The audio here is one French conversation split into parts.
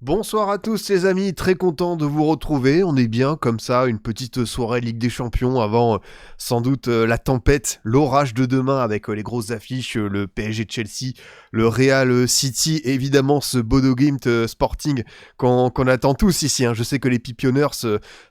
Bonsoir à tous les amis, très content de vous retrouver. On est bien comme ça, une petite soirée Ligue des Champions avant sans doute la tempête, l'orage de demain avec les grosses affiches, le PSG Chelsea, le Real City, et évidemment ce Bodo Glimt Sporting qu'on attend tous ici. Je sais que les Pipionneurs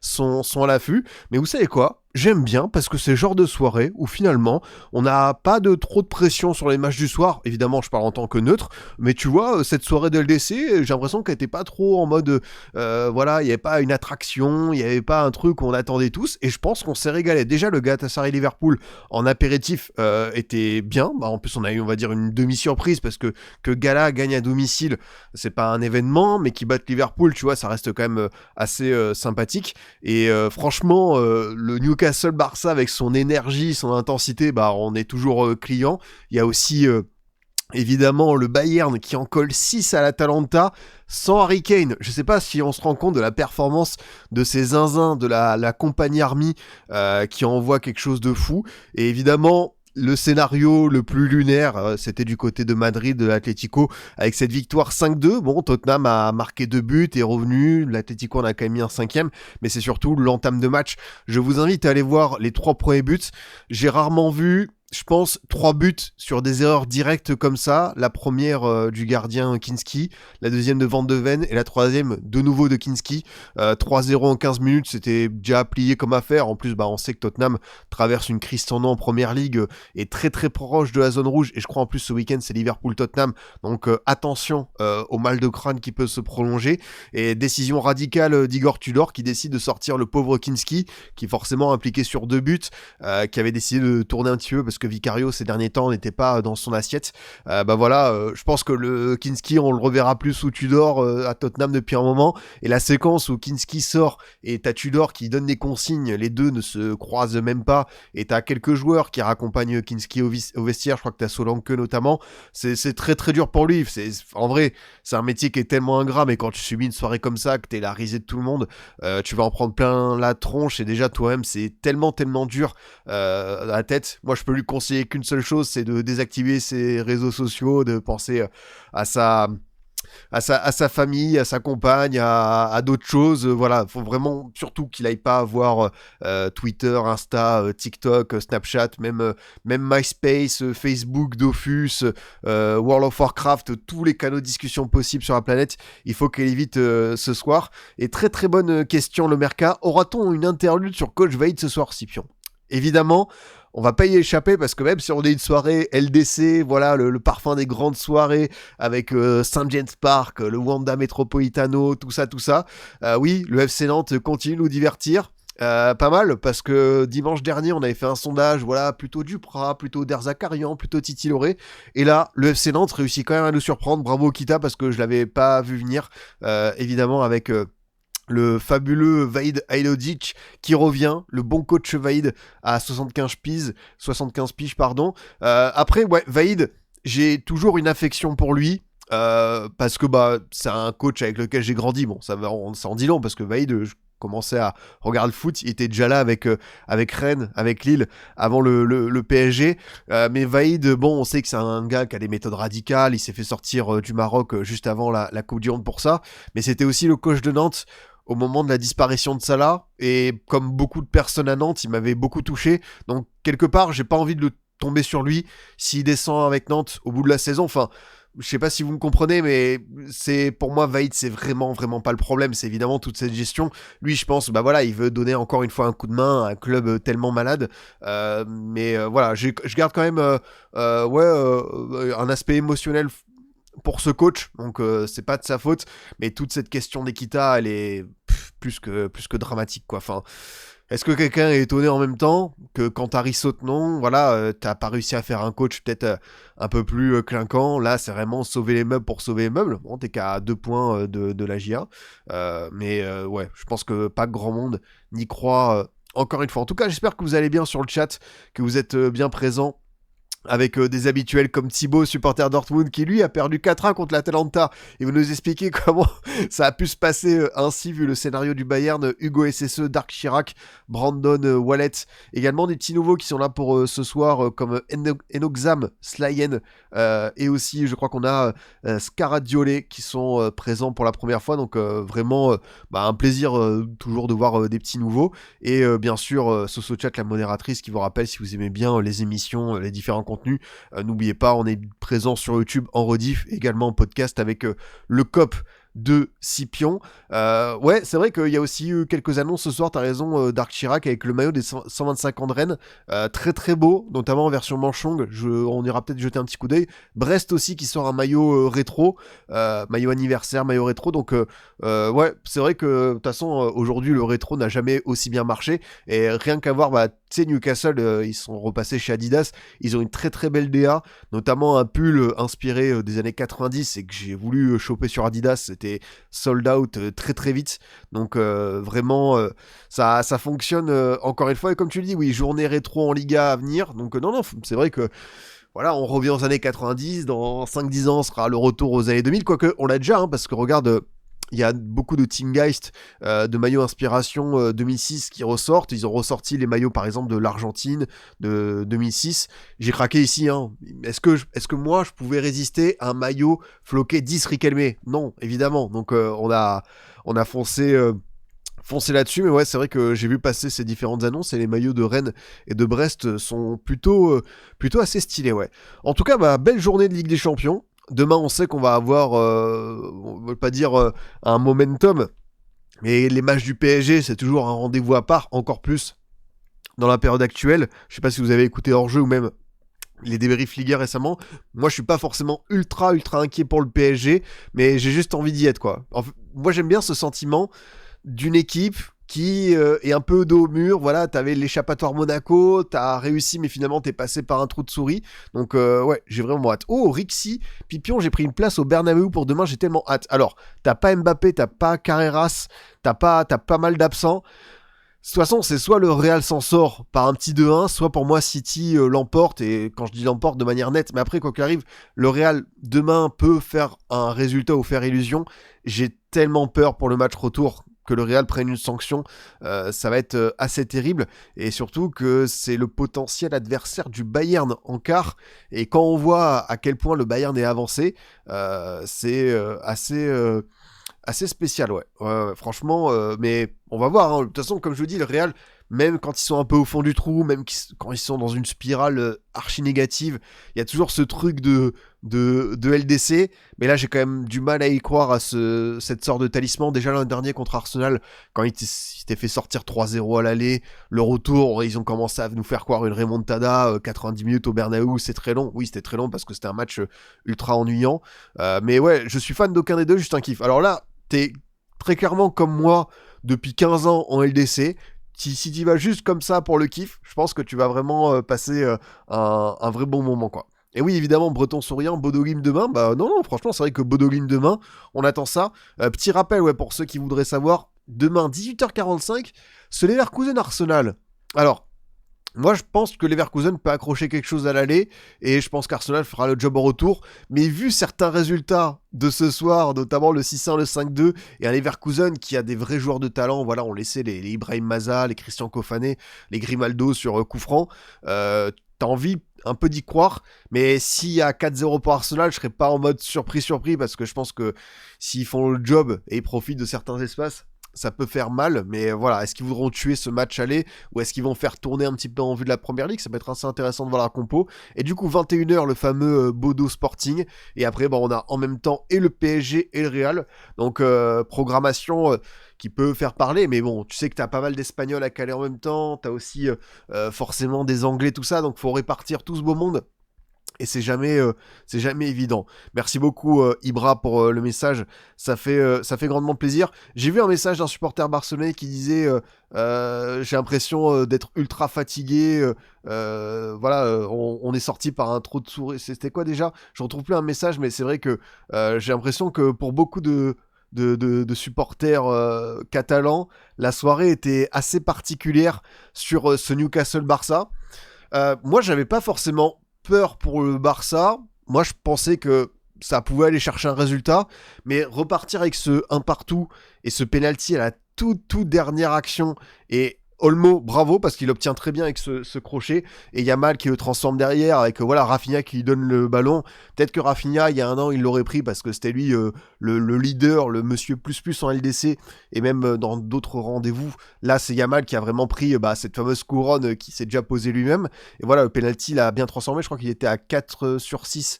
sont à l'affût, mais vous savez quoi? J'aime bien parce que c'est le genre de soirée où finalement on n'a pas de trop de pression sur les matchs du soir. Évidemment, je parle en tant que neutre, mais tu vois, cette soirée de LDC, j'ai l'impression qu'elle était pas trop en mode, voilà, il n'y avait pas une attraction, il n'y avait pas un truc qu'on attendait tous, et je pense qu'on s'est régalé. Déjà, le Galatasaray Liverpool en apéritif était bien. En plus, on a eu, on va dire, une demi-surprise parce que Gala gagne à domicile, c'est pas un événement, mais qui batte Liverpool, tu vois, ça reste quand même assez sympathique. Et franchement, le Newcastle-Barça avec son énergie, son intensité, on est toujours client. Il y a aussi évidemment, le Bayern qui en colle 6 à l'Atalanta sans Harry Kane. Je sais pas si on se rend compte de la performance de ces zinzins de la compagnie Army qui envoie quelque chose de fou. Et évidemment, le scénario le plus lunaire, c'était du côté de Madrid, de l'Atlético, avec cette victoire 5-2. Bon, Tottenham a marqué 2 buts, est revenu. L'Atlético en a quand même mis un cinquième, mais c'est surtout l'entame de match. Je vous invite à aller voir les 3 premiers buts. J'ai rarement vu, je pense, 3 buts sur des erreurs directes comme ça. La première du gardien Kinski, la deuxième de Van de Ven et la troisième de nouveau de Kinski. 3-0 en 15 minutes, c'était déjà plié comme affaire. En plus, on sait que Tottenham traverse une crise sans nom en première ligue, est très très proche de la zone rouge. Et je crois en plus ce week-end c'est Liverpool-Tottenham. Donc attention au mal de crâne qui peut se prolonger. Et décision radicale d'Igor Tudor qui décide de sortir le pauvre Kinski, qui est forcément impliqué sur 2 buts, qui avait décidé de tourner un petit peu parce que Vicario ces derniers temps n'était pas dans son assiette. Je pense que le Kinski on le reverra plus sous Tudor à Tottenham depuis un moment, et la séquence où Kinski sort et t'as Tudor qui donne des consignes, les deux ne se croisent même pas, et t'as quelques joueurs qui raccompagnent Kinski au vestiaire, je crois que t'as Solanke notamment. C'est très très dur pour lui. En vrai, c'est un métier qui est tellement ingrat, mais quand tu subis une soirée comme ça, que t'es la risée de tout le monde, tu vas en prendre plein la tronche, et déjà toi-même c'est tellement dur à la tête. Moi je peux lui conseiller qu'une seule chose, c'est de désactiver ses réseaux sociaux, de penser à sa famille, à sa compagne, à d'autres choses. Voilà, faut vraiment surtout qu'il aille pas avoir Twitter, Insta, TikTok, Snapchat, même MySpace, Facebook, Dofus, World of Warcraft, tous les canaux de discussion possibles sur la planète. Il faut qu'elle évite ce soir. Et très très bonne question, le Merca. Aura-t-on une interlude sur Coach Vaid ce soir, Scipion? Évidemment, on va pas y échapper parce que même si on est une soirée LDC, voilà, le parfum des grandes soirées avec Saint James Park, le Wanda Metropolitano, tout ça, oui, le FC Nantes continue de nous divertir. Pas mal, parce que dimanche dernier on avait fait un sondage, voilà, plutôt Duprat, plutôt Derzakarian, plutôt Titi Loré, et là le FC Nantes réussit quand même à nous surprendre. Bravo Kita, parce que je l'avais pas vu venir, évidemment avec le fabuleux Vaid Halilovic qui revient, le bon coach Vaid à 75 piges, pardon. Après, ouais, Vaid, j'ai toujours une affection pour lui. Parce que c'est un coach avec lequel j'ai grandi. Bon, ça en dit long, parce que Vaid, je commençais à regarder le foot, il était déjà là avec Rennes, avec Lille, avant le PSG. Mais Vaid, bon, on sait que c'est un gars qui a des méthodes radicales, il s'est fait sortir du Maroc juste avant la Coupe du Monde pour ça, mais c'était aussi le coach de Nantes au moment de la disparition de Salah, et comme beaucoup de personnes à Nantes, il m'avait beaucoup touché, donc quelque part, j'ai pas envie de le tomber sur lui s'il descend avec Nantes au bout de la saison. Enfin, je sais pas si vous me comprenez, mais c'est, pour moi, Vaid, c'est vraiment pas le problème. C'est évidemment toute cette gestion. Lui, je pense, il veut donner encore une fois un coup de main à un club tellement malade. Voilà, je garde quand même, un aspect émotionnel pour ce coach, donc c'est pas de sa faute, mais toute cette question d'Ekita, elle est plus que dramatique, quoi. Enfin, est-ce que quelqu'un est étonné en même temps que quand Harry saute? Non, voilà, t'as pas réussi à faire un coach peut-être un peu plus clinquant. Là, c'est vraiment sauver les meubles pour sauver les meubles. Bon, t'es qu'à 2 points de la GIA, ouais, je pense que pas grand monde n'y croit encore une fois. En tout cas, j'espère que vous allez bien sur le chat, que vous êtes bien présents avec des habituels comme Thibaut, supporter Dortmund, qui lui a perdu 4-1 contre l'Atalanta. Il va nous expliquer comment ça a pu se passer ainsi, vu le scénario du Bayern. Hugo SSE, Dark Chirac, Brandon Wallet, également des petits nouveaux qui sont là pour ce soir, comme Enoxam, Slyen, et aussi je crois qu'on a Scaradiolé qui sont présents pour la première fois, donc vraiment un plaisir toujours de voir des petits nouveaux, et bien sûr SosoChat, la modératrice, qui vous rappelle, si vous aimez bien les émissions, les différents contenus, n'oubliez pas, on est présent sur YouTube en rediff, également en podcast avec le COP de Scipion. Ouais, c'est vrai qu'il y a aussi eu quelques annonces ce soir, t'as raison, Dark Chirac, avec le maillot des 125 ans de Rennes, très très beau, notamment en version Manchong, on ira peut-être jeter un petit coup d'œil. Brest aussi qui sort un maillot rétro, maillot anniversaire, maillot rétro, donc ouais, c'est vrai que de toute façon aujourd'hui le rétro n'a jamais aussi bien marché, et rien qu'à voir, tu sais, Newcastle, ils sont repassés chez Adidas, ils ont une très très belle DA, notamment un pull inspiré des années 90 et que j'ai voulu choper sur Adidas, c'était sold out très très vite, donc vraiment ça fonctionne encore une fois, et comme tu le dis, oui, journée rétro en Liga à venir, donc non, c'est vrai que voilà, on revient aux années 90, dans 5-10 ans, ce sera le retour aux années 2000, quoique on l'a déjà, hein, parce que regarde, il y a beaucoup de Teamgeist, de maillots inspiration 2006 qui ressortent. Ils ont ressorti les maillots, par exemple, de l'Argentine de 2006. J'ai craqué ici, hein. Est-ce que moi, je pouvais résister à un maillot floqué 10 Riquelme? Non, évidemment. Donc, on a foncé là-dessus, mais ouais, c'est vrai que j'ai vu passer ces différentes annonces, et les maillots de Rennes et de Brest sont plutôt assez stylés, ouais. En tout cas, belle journée de Ligue des Champions. Demain, on sait qu'on va avoir, on ne veut pas dire un momentum, mais les matchs du PSG, c'est toujours un rendez-vous à part, encore plus dans la période actuelle. Je sais pas si vous avez écouté hors-jeu ou même les débriefs Ligue 1 récemment. Moi, je suis pas forcément ultra inquiet pour le PSG, mais j'ai juste envie d'y être, quoi. Moi, j'aime bien ce sentiment d'une équipe qui est un peu dos au mur. Voilà, t'avais l'échappatoire Monaco, t'as réussi, mais finalement t'es passé par un trou de souris. Donc ouais, j'ai vraiment hâte. Oh, Rixi, Pipion, j'ai pris une place au Bernabeu pour demain, j'ai tellement hâte. Alors, t'as pas Mbappé, t'as pas Carreras, t'as pas mal d'absents. De toute façon, c'est soit le Real s'en sort par un petit 2-1, soit pour moi City l'emporte, et quand je dis l'emporte, de manière nette. Mais après, quoi qu'il arrive, le Real demain peut faire un résultat ou faire illusion. J'ai tellement peur pour le match retour que le Real prenne une sanction, ça va être assez terrible, et surtout que c'est le potentiel adversaire du Bayern en quart, et quand on voit à quel point le Bayern est avancé, c'est assez spécial, ouais. Ouais, franchement, mais on va voir, hein. De toute façon, comme je vous dis, le Real, même quand ils sont un peu au fond du trou, même quand ils sont dans une spirale archi négative, il y a toujours ce truc de LDC, mais là j'ai quand même du mal à y croire à cette sorte de talisman. Déjà l'an dernier contre Arsenal, quand il s'était fait sortir 3-0 à l'aller, le retour, ils ont commencé à nous faire croire une remontada, 90 minutes au Bernabeu, c'est très long. Oui, c'était très long parce que c'était un match ultra ennuyant, mais ouais, je suis fan d'aucun des deux, juste un kiff. Alors là, t'es très clairement comme moi depuis 15 ans en LDC. Si tu vas juste comme ça pour le kiff, je pense que tu vas vraiment passer un vrai bon moment, quoi. Et oui, évidemment, Breton souriant, Bodo Glimt demain. Non, franchement, c'est vrai que Bodo Glimt demain, on attend ça. Petit rappel, ouais, pour ceux qui voudraient savoir, demain, 18h45, ce Leverkusen Arsenal. Alors, moi, je pense que Leverkusen peut accrocher quelque chose à l'aller, et je pense qu'Arsenal fera le job au retour. Mais vu certains résultats de ce soir, notamment le 6-1, le 5-2, et un Leverkusen qui a des vrais joueurs de talent, voilà, on laissait les Ibrahim Maza, les Christian Kofané, les Grimaldo sur coup franc, t'as envie un peu d'y croire, mais s'il y a 4-0 pour Arsenal, je serais pas en mode surpris, parce que je pense que s'ils font le job et ils profitent de certains espaces, ça peut faire mal, mais voilà, est-ce qu'ils voudront tuer ce match aller, ou est-ce qu'ils vont faire tourner un petit peu en vue de la Première Ligue? Ça peut être assez intéressant de voir la compo. Et du coup, 21h, le fameux Bodo Sporting, et après, on a en même temps et le PSG et le Real, donc programmation qui peut faire parler, mais bon, tu sais que t'as pas mal d'Espagnols à caler en même temps, t'as aussi forcément des Anglais, tout ça, donc faut répartir tout ce beau monde. Et c'est jamais évident. Merci beaucoup Ibra pour le message, ça fait grandement plaisir. J'ai vu un message d'un supporter barcelonais qui disait j'ai l'impression d'être ultra fatigué, voilà, on est sorti par un trou de souris. C'était quoi déjà? Je retrouve plus un message, mais c'est vrai que j'ai l'impression que pour beaucoup de supporters catalans, la soirée était assez particulière sur ce Newcastle Barça. Moi, j'avais pas forcément peur pour le Barça. Moi, je pensais que ça pouvait aller chercher un résultat, mais repartir avec ce 1 partout et ce penalty à la toute dernière action, et Olmo, bravo, parce qu'il obtient très bien avec ce crochet, et Yamal qui le transforme derrière, avec voilà Rafinha qui lui donne le ballon. Peut-être que Rafinha, il y a un an, il l'aurait pris, parce que c'était lui le leader, le monsieur plus en LDC, et même dans d'autres rendez-vous. Là, c'est Yamal qui a vraiment pris cette fameuse couronne qui s'est déjà posée lui-même. Et voilà, le penalty l'a bien transformé, je crois qu'il était à 4 sur 6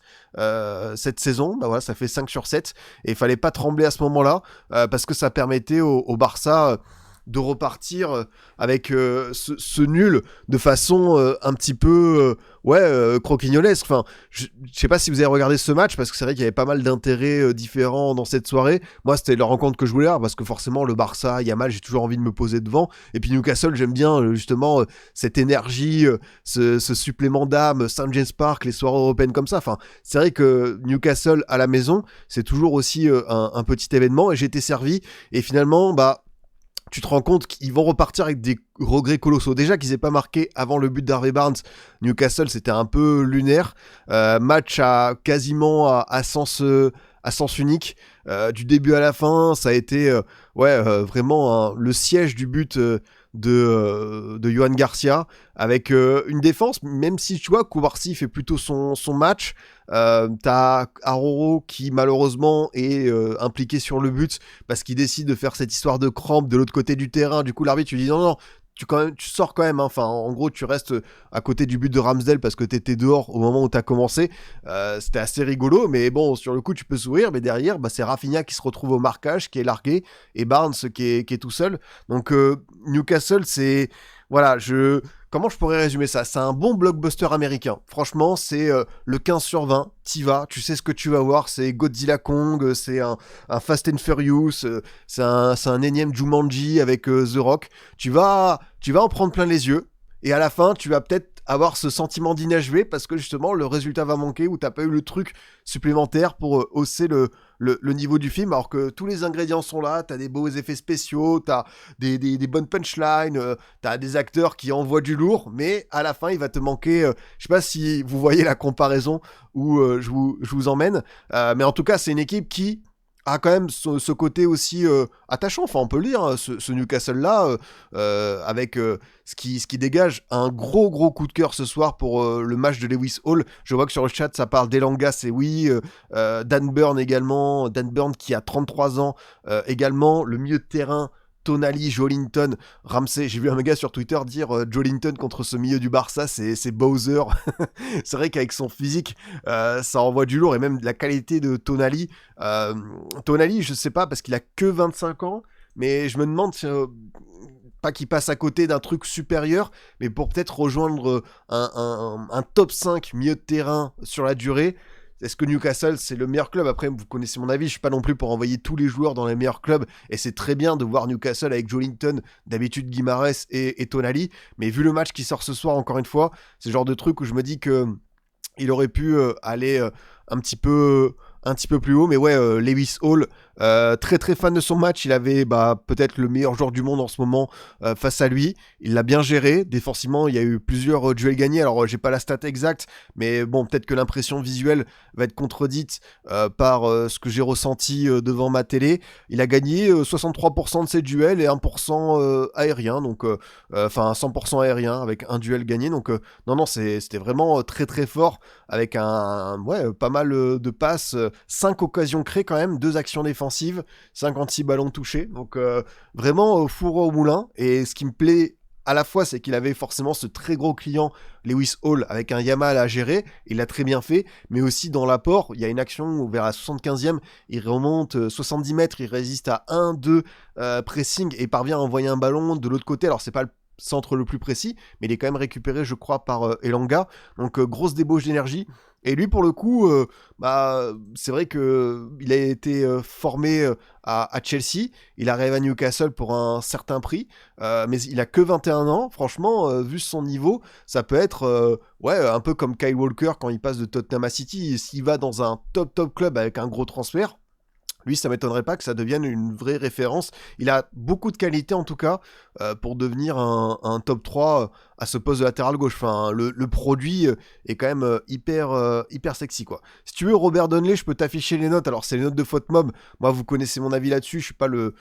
cette saison. Bah voilà, ça fait 5 sur 7, et il fallait pas trembler à ce moment-là, parce que ça permettait au Barça de repartir avec ce nul de façon un petit peu croquignolesque. Enfin, je sais pas si vous avez regardé ce match, parce que c'est vrai qu'il y avait pas mal d'intérêts différents dans cette soirée. Moi, c'était la rencontre que je voulais avoir, parce que forcément le Barça, Yamal, j'ai toujours envie de me poser devant, et puis Newcastle, j'aime bien justement cette énergie, ce supplément d'âme, St James Park, les soirées européennes comme ça. Enfin, c'est vrai que Newcastle à la maison, c'est toujours aussi un petit événement, et j'ai été servi, et finalement tu te rends compte qu'ils vont repartir avec des regrets colossaux. Déjà qu'ils n'aient pas marqué avant le but d'Harvey Barnes, Newcastle, c'était un peu lunaire. Match quasiment à sens unique. Du début à la fin, ça a été vraiment le siège du but de Johan Garcia, avec une défense, même si tu vois Koubarsi fait plutôt son match. T'as Aroro qui malheureusement est impliqué sur le but, parce qu'il décide de faire cette histoire de crampe de l'autre côté du terrain. Du coup l'arbitre lui dit non, tu sors quand même, hein. Enfin, en gros, tu restes à côté du but de Ramsdale parce que t'étais dehors au moment où t'as commencé. C'était assez rigolo, mais bon, sur le coup, tu peux sourire, mais derrière, c'est Rafinha qui se retrouve au marquage, qui est largué, et Barnes qui est tout seul. Donc, Newcastle, c'est... Voilà, comment je pourrais résumer ça ? C'est un bon blockbuster américain. Franchement, c'est le 15 sur 20. T'y vas, tu sais ce que tu vas voir. C'est Godzilla Kong, c'est un Fast and Furious, c'est un énième Jumanji avec The Rock. Tu vas en prendre plein les yeux. Et à la fin, tu vas peut-être avoir ce sentiment d'inachevé, parce que justement, le résultat va manquer, ou t'as pas eu le truc supplémentaire pour hausser le niveau du film, alors que tous les ingrédients sont là. T'as des beaux effets spéciaux, t'as des bonnes punchlines, t'as des acteurs qui envoient du lourd, mais à la fin, il va te manquer... je sais pas si vous voyez la comparaison où je vous emmène, mais en tout cas, c'est une équipe qui a quand même ce côté aussi attachant. Enfin, on peut le dire, hein, ce Newcastle-là, avec ce qui dégage un gros coup de cœur ce soir pour le match de Lewis Hall. Je vois que sur le chat, ça parle d'Elanga, c'est oui. Dan Burn également. Dan Burn qui a 33 ans également. Le milieu de terrain, Tonali, Joelinton, Ramsey. J'ai vu un gars sur Twitter dire Joelinton contre ce milieu du Barça, c'est Bowser. C'est vrai qu'avec son physique, ça envoie du lourd, et même la qualité de Tonali. Tonali, je sais pas, parce qu'il a que 25 ans, mais je me demande si, pas qu'il passe à côté d'un truc supérieur, mais pour peut-être rejoindre un top 5 milieu de terrain sur la durée. Est-ce que Newcastle, c'est le meilleur club ? Après, vous connaissez mon avis, je suis pas non plus pour envoyer tous les joueurs dans les meilleurs clubs, et c'est très bien de voir Newcastle avec Joelinton, d'habitude Guimarães et Tonali, mais vu le match qui sort ce soir, encore une fois, c'est le genre de truc où je me dis que il aurait pu aller un petit peu plus haut. Mais ouais, Lewis Hall, très fan de son match. Il avait peut-être le meilleur joueur du monde en ce moment face à lui. Il l'a bien géré. Défensivement, il y a eu plusieurs duels gagnés. Alors, j'ai pas la stat exacte, mais bon, peut-être que l'impression visuelle va être contredite par ce que j'ai ressenti devant ma télé. Il a gagné 63% de ses duels et 1% aérien. Donc, 100% aérien avec un duel gagné. Donc, non, c'était vraiment très fort, avec pas mal de passes, 5 occasions créées quand même, 2 actions défensives, 56 ballons touchés. Donc, vraiment four au moulin. Et ce qui me plaît à la fois, c'est qu'il avait forcément ce très gros client Lewis Hall avec un Yamal à gérer, il l'a très bien fait, mais aussi dans l'apport, il y a une action où vers la 75e, il remonte 70 mètres, il résiste à 1-2 pressing et parvient à envoyer un ballon de l'autre côté. Alors c'est pas le centre le plus précis, mais il est quand même récupéré, je crois, par Elanga. Donc grosse débauche d'énergie. Et lui, pour le coup, c'est vrai qu'il a été formé à Chelsea. Il arrive à Newcastle pour un certain prix, mais il a que 21 ans. Franchement, vu son niveau, ça peut être un peu comme Kyle Walker quand il passe de Tottenham à City. S'il va dans un top club avec un gros transfert, Lui, ça m'étonnerait pas que ça devienne une vraie référence. Il a beaucoup de qualités, en tout cas, pour devenir un top 3 à ce poste de latéral gauche. Enfin, le produit est quand même hyper sexy, quoi. Si tu veux, Robert Donnelly, je peux t'afficher les notes. Alors, c'est les notes de FotMob. Moi, vous connaissez mon avis là-dessus. Je suis pas le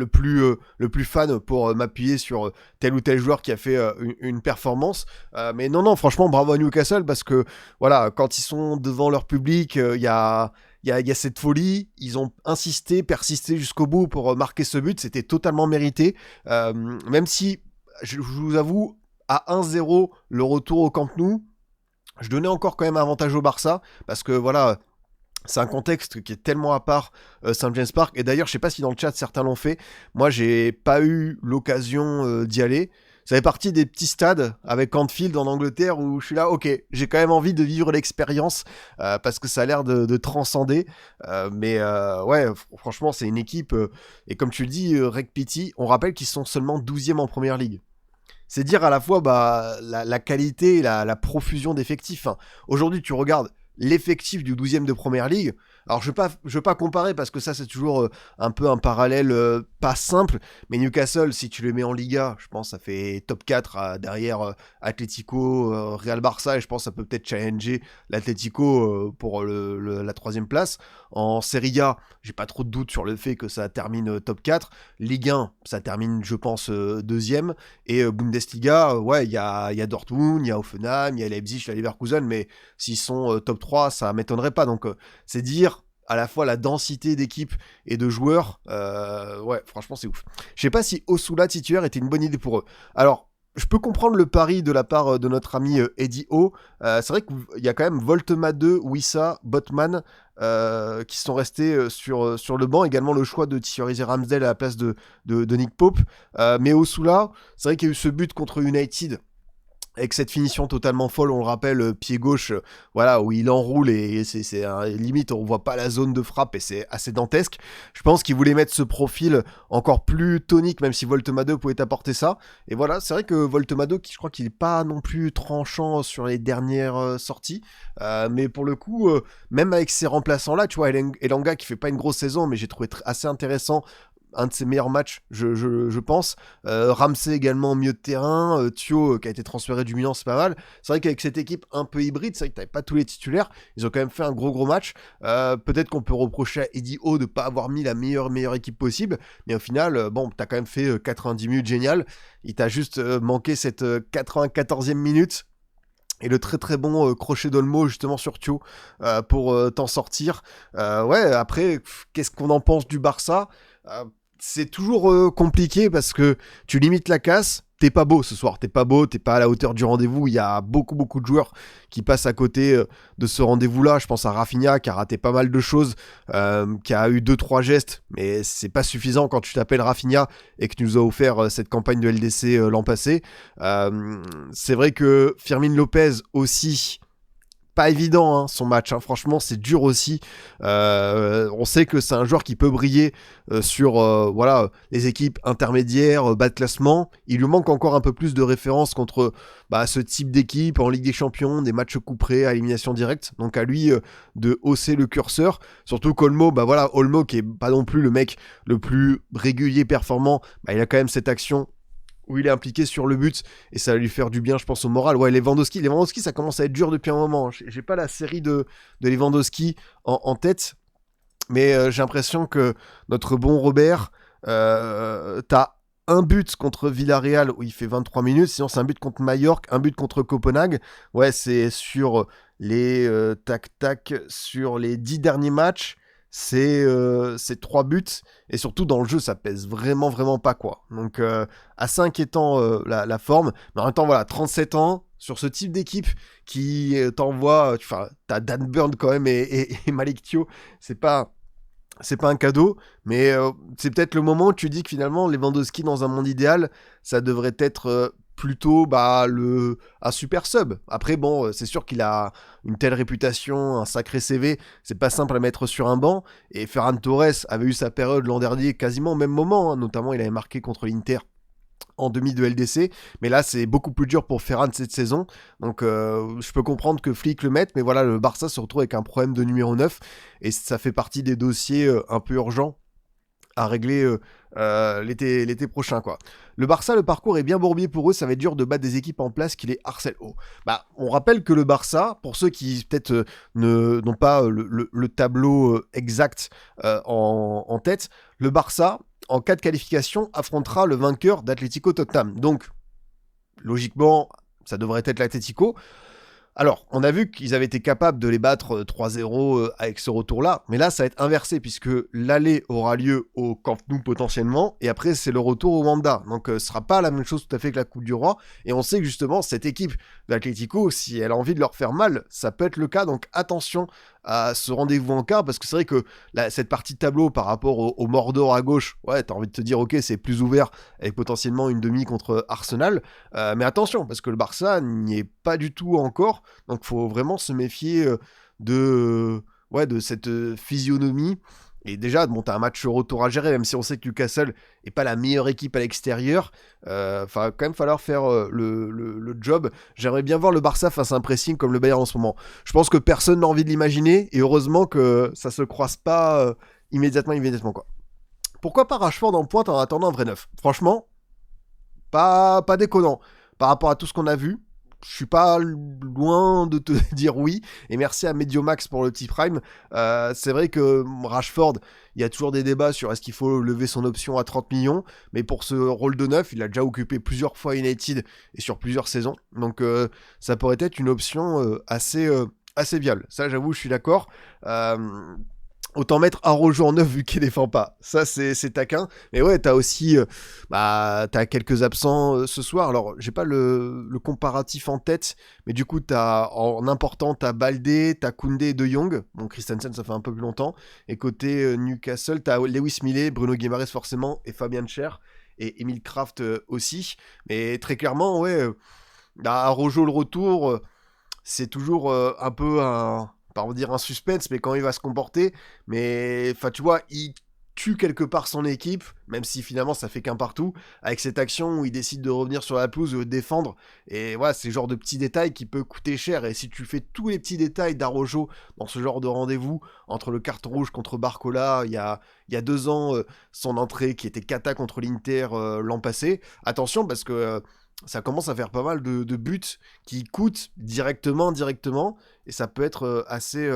plus fan pour m'appuyer sur tel ou tel joueur qui a fait une performance. Mais non, franchement, bravo à Newcastle, parce que, voilà, quand ils sont devant leur public, il y a cette folie, ils ont insisté, persisté jusqu'au bout pour marquer ce but, c'était totalement mérité, même si, je vous avoue, à 1-0, le retour au Camp Nou, je donnais encore quand même avantage au Barça, parce que voilà, c'est un contexte qui est tellement à part, St James Park, et d'ailleurs je sais pas si dans le chat certains l'ont fait, moi j'ai pas eu l'occasion d'y aller. Ça fait partie des petits stades avec Anfield en Angleterre où je suis là, ok, j'ai quand même envie de vivre l'expérience parce que ça a l'air de transcender. Ouais, franchement, c'est une équipe. Et comme tu le dis, Reg Pity, on rappelle qu'ils sont seulement 12e en première ligue. C'est dire à la fois la qualité et la profusion d'effectifs. Hein. Aujourd'hui, tu regardes l'effectif du 12e de première ligue. Alors, je veux pas comparer parce que ça, c'est toujours un peu un parallèle pas simple. Mais Newcastle, si tu le mets en Liga, je pense que ça fait top 4 derrière Atlético, Real Barça. Et je pense que ça peut peut-être challenger l'Atlético pour la troisième place. En Serie A, j'ai pas trop de doute sur le fait que ça termine top 4. Ligue 1, ça termine, je pense, deuxième. Et Bundesliga, ouais, il y a Dortmund, il y a Hoffenheim, il y a Leipzig, il y a Leverkusen. Mais s'ils sont top 3, ça m'étonnerait pas. Donc, c'est dire à la fois la densité d'équipe et de joueurs. Ouais, franchement, c'est ouf. Je sais pas si Osula titulaire était une bonne idée pour eux. Alors, je peux comprendre le pari de la part de notre ami Eddie O. C'est vrai qu'il y a quand même Voltema 2, Wissa, Botman qui sont restés sur le banc. Également le choix de Thierry Ramsdale à la place de Nick Pope. Mais Osula, c'est vrai qu'il y a eu ce but contre United avec cette finition totalement folle, on le rappelle, pied gauche, voilà, où il enroule et c'est limite on voit pas la zone de frappe et c'est assez dantesque. Je pense qu'il voulait mettre ce profil encore plus tonique, même si Voltemado pouvait apporter ça. Et voilà, c'est vrai que Voltemado, je crois qu'il est pas non plus tranchant sur les dernières sorties, mais pour le coup, même avec ces remplaçants là, tu vois, Elanga qui fait pas une grosse saison, mais j'ai trouvé assez intéressant. Un de ses meilleurs matchs, je pense. Ramsey également au milieu de terrain. Thio qui a été transféré du Milan, c'est pas mal. C'est vrai qu'avec cette équipe un peu hybride, c'est vrai que t'avais pas tous les titulaires. Ils ont quand même fait un gros match. Peut-être qu'on peut reprocher à Eddie Howe de pas avoir mis la meilleure équipe possible. Mais au final, bon, t'as quand même fait 90 minutes génial. Il t'a juste manqué cette 94e minute. Et le très bon crochet d'Olmo justement sur Thio pour t'en sortir. Ouais, après, qu'est-ce qu'on en pense du Barça c'est toujours compliqué parce que tu limites la casse, t'es pas beau ce soir, t'es pas à la hauteur du rendez-vous, il y a beaucoup de joueurs qui passent à côté de ce rendez-vous-là, je pense à Rafinha qui a raté pas mal de choses, qui a eu 2-3 gestes, mais c'est pas suffisant quand tu t'appelles Rafinha et que tu nous as offert cette campagne de LDC l'an passé. C'est vrai que Firmin Lopez aussi... Pas évident hein, son match, hein. Franchement c'est dur aussi. On sait que c'est un joueur qui peut briller sur voilà, les équipes intermédiaires, bas de classement. Il lui manque encore un peu plus de références contre ce type d'équipe en Ligue des Champions, des matchs couperés à élimination directe. Donc à lui de hausser le curseur. Surtout qu'Olmo, Olmo qui est pas non plus le mec le plus régulier, performant, il a quand même cette action où il est impliqué sur le but et ça va lui faire du bien je pense au moral. Ouais, Lewandowski ça commence à être dur depuis un moment. J'ai pas la série de Lewandowski en tête, mais j'ai l'impression que notre bon Robert t'as un but contre Villarreal où il fait 23 minutes, sinon c'est un but contre Majorque, un but contre Copenhague. Ouais, c'est sur les sur les 10 derniers matchs, c'est 3 buts, et surtout dans le jeu ça pèse vraiment pas quoi. Donc assez inquiétant la forme, mais en même temps voilà, 37 ans, sur ce type d'équipe qui t'envoie, t'as Dan Burn quand même et Malik Thio, c'est pas un cadeau, mais c'est peut-être le moment où tu dis que finalement Lewandowski dans un monde idéal, ça devrait être plutôt un super sub. Après bon, c'est sûr qu'il a une telle réputation, un sacré CV, c'est pas simple à mettre sur un banc, et Ferran Torres avait eu sa période l'an dernier quasiment au même moment, hein. Notamment il avait marqué contre l'Inter en demi de LDC, mais là c'est beaucoup plus dur pour Ferran cette saison, donc je peux comprendre que Flick le mette, mais voilà, le Barça se retrouve avec un problème de numéro 9, et ça fait partie des dossiers un peu urgents à régler l'été prochain, quoi. Le Barça, le parcours est bien bourbier pour eux, ça va être dur de battre des équipes en place qui les harcèlent haut. Bah, on rappelle que le Barça, pour ceux qui peut-être n'ont pas le tableau exact en tête, le Barça, en cas de qualification, affrontera le vainqueur d'Atlético Tottenham. Donc, logiquement, ça devrait être l'Atlético. Alors, on a vu qu'ils avaient été capables de les battre 3-0 avec ce retour-là, mais là, ça va être inversé, puisque l'aller aura lieu au Camp Nou potentiellement, et après, c'est le retour au Wanda. Donc, ce sera pas la même chose tout à fait que la Coupe du Roi, et on sait que justement, cette équipe d'Atlético, si elle a envie de leur faire mal, ça peut être le cas, donc attention à ce rendez-vous en quart, parce que c'est vrai que cette partie de tableau par rapport au Mordor à gauche, ouais, t'as envie de te dire, ok, c'est plus ouvert, avec potentiellement une demi contre Arsenal, mais attention, parce que le Barça n'y est pas du tout encore, donc faut vraiment se méfier de cette physionomie. Et déjà, bon, t'as un match retour à gérer, même si on sait que Newcastle est pas la meilleure équipe à l'extérieur. Quand même falloir faire le job. J'aimerais bien voir le Barça face à un pressing comme le Bayern en ce moment. Je pense que personne n'a envie de l'imaginer, et heureusement que ça se croise pas immédiatement, quoi. Pourquoi pas Rashford en pointe en attendant un vrai neuf? Franchement, pas déconnant. Par rapport à tout ce qu'on a vu, je suis pas loin de te dire oui, et merci à Mediomax pour le petit prime. C'est vrai que Rashford, il y a toujours des débats sur est-ce qu'il faut lever son option à 30 millions, mais pour ce rôle de neuf, il a déjà occupé plusieurs fois United et sur plusieurs saisons, donc ça pourrait être une option assez viable. Ça, j'avoue, je suis d'accord. Autant mettre Araujo en neuf vu qu'il défend pas. Ça, c'est taquin. Mais ouais, t'as aussi... t'as quelques absents ce soir. Alors, j'ai pas le comparatif en tête, mais du coup, en important, t'as Baldé, t'as Koundé et De Jong. Bon, Christensen, ça fait un peu plus longtemps. Et côté Newcastle, t'as Lewis Millet, Bruno Guimaraes forcément, et Fabian Schär, et Emile Kraft aussi. Mais très clairement, ouais, Araujo le retour, c'est toujours un peu pas dire un suspense, mais quand il va se comporter, mais enfin tu vois, il tue quelque part son équipe, même si finalement ça fait qu'un partout, avec cette action où il décide de revenir sur la pelouse, de défendre, et voilà, c'est le genre de petits détails qui peut coûter cher, et si tu fais tous les petits détails d'Araujo dans ce genre de rendez-vous, entre le carton rouge contre Barcola, il y a 2 ans, son entrée qui était cata contre l'Inter l'an passé, attention parce que ça commence à faire pas mal de buts qui coûtent directement, et ça peut être assez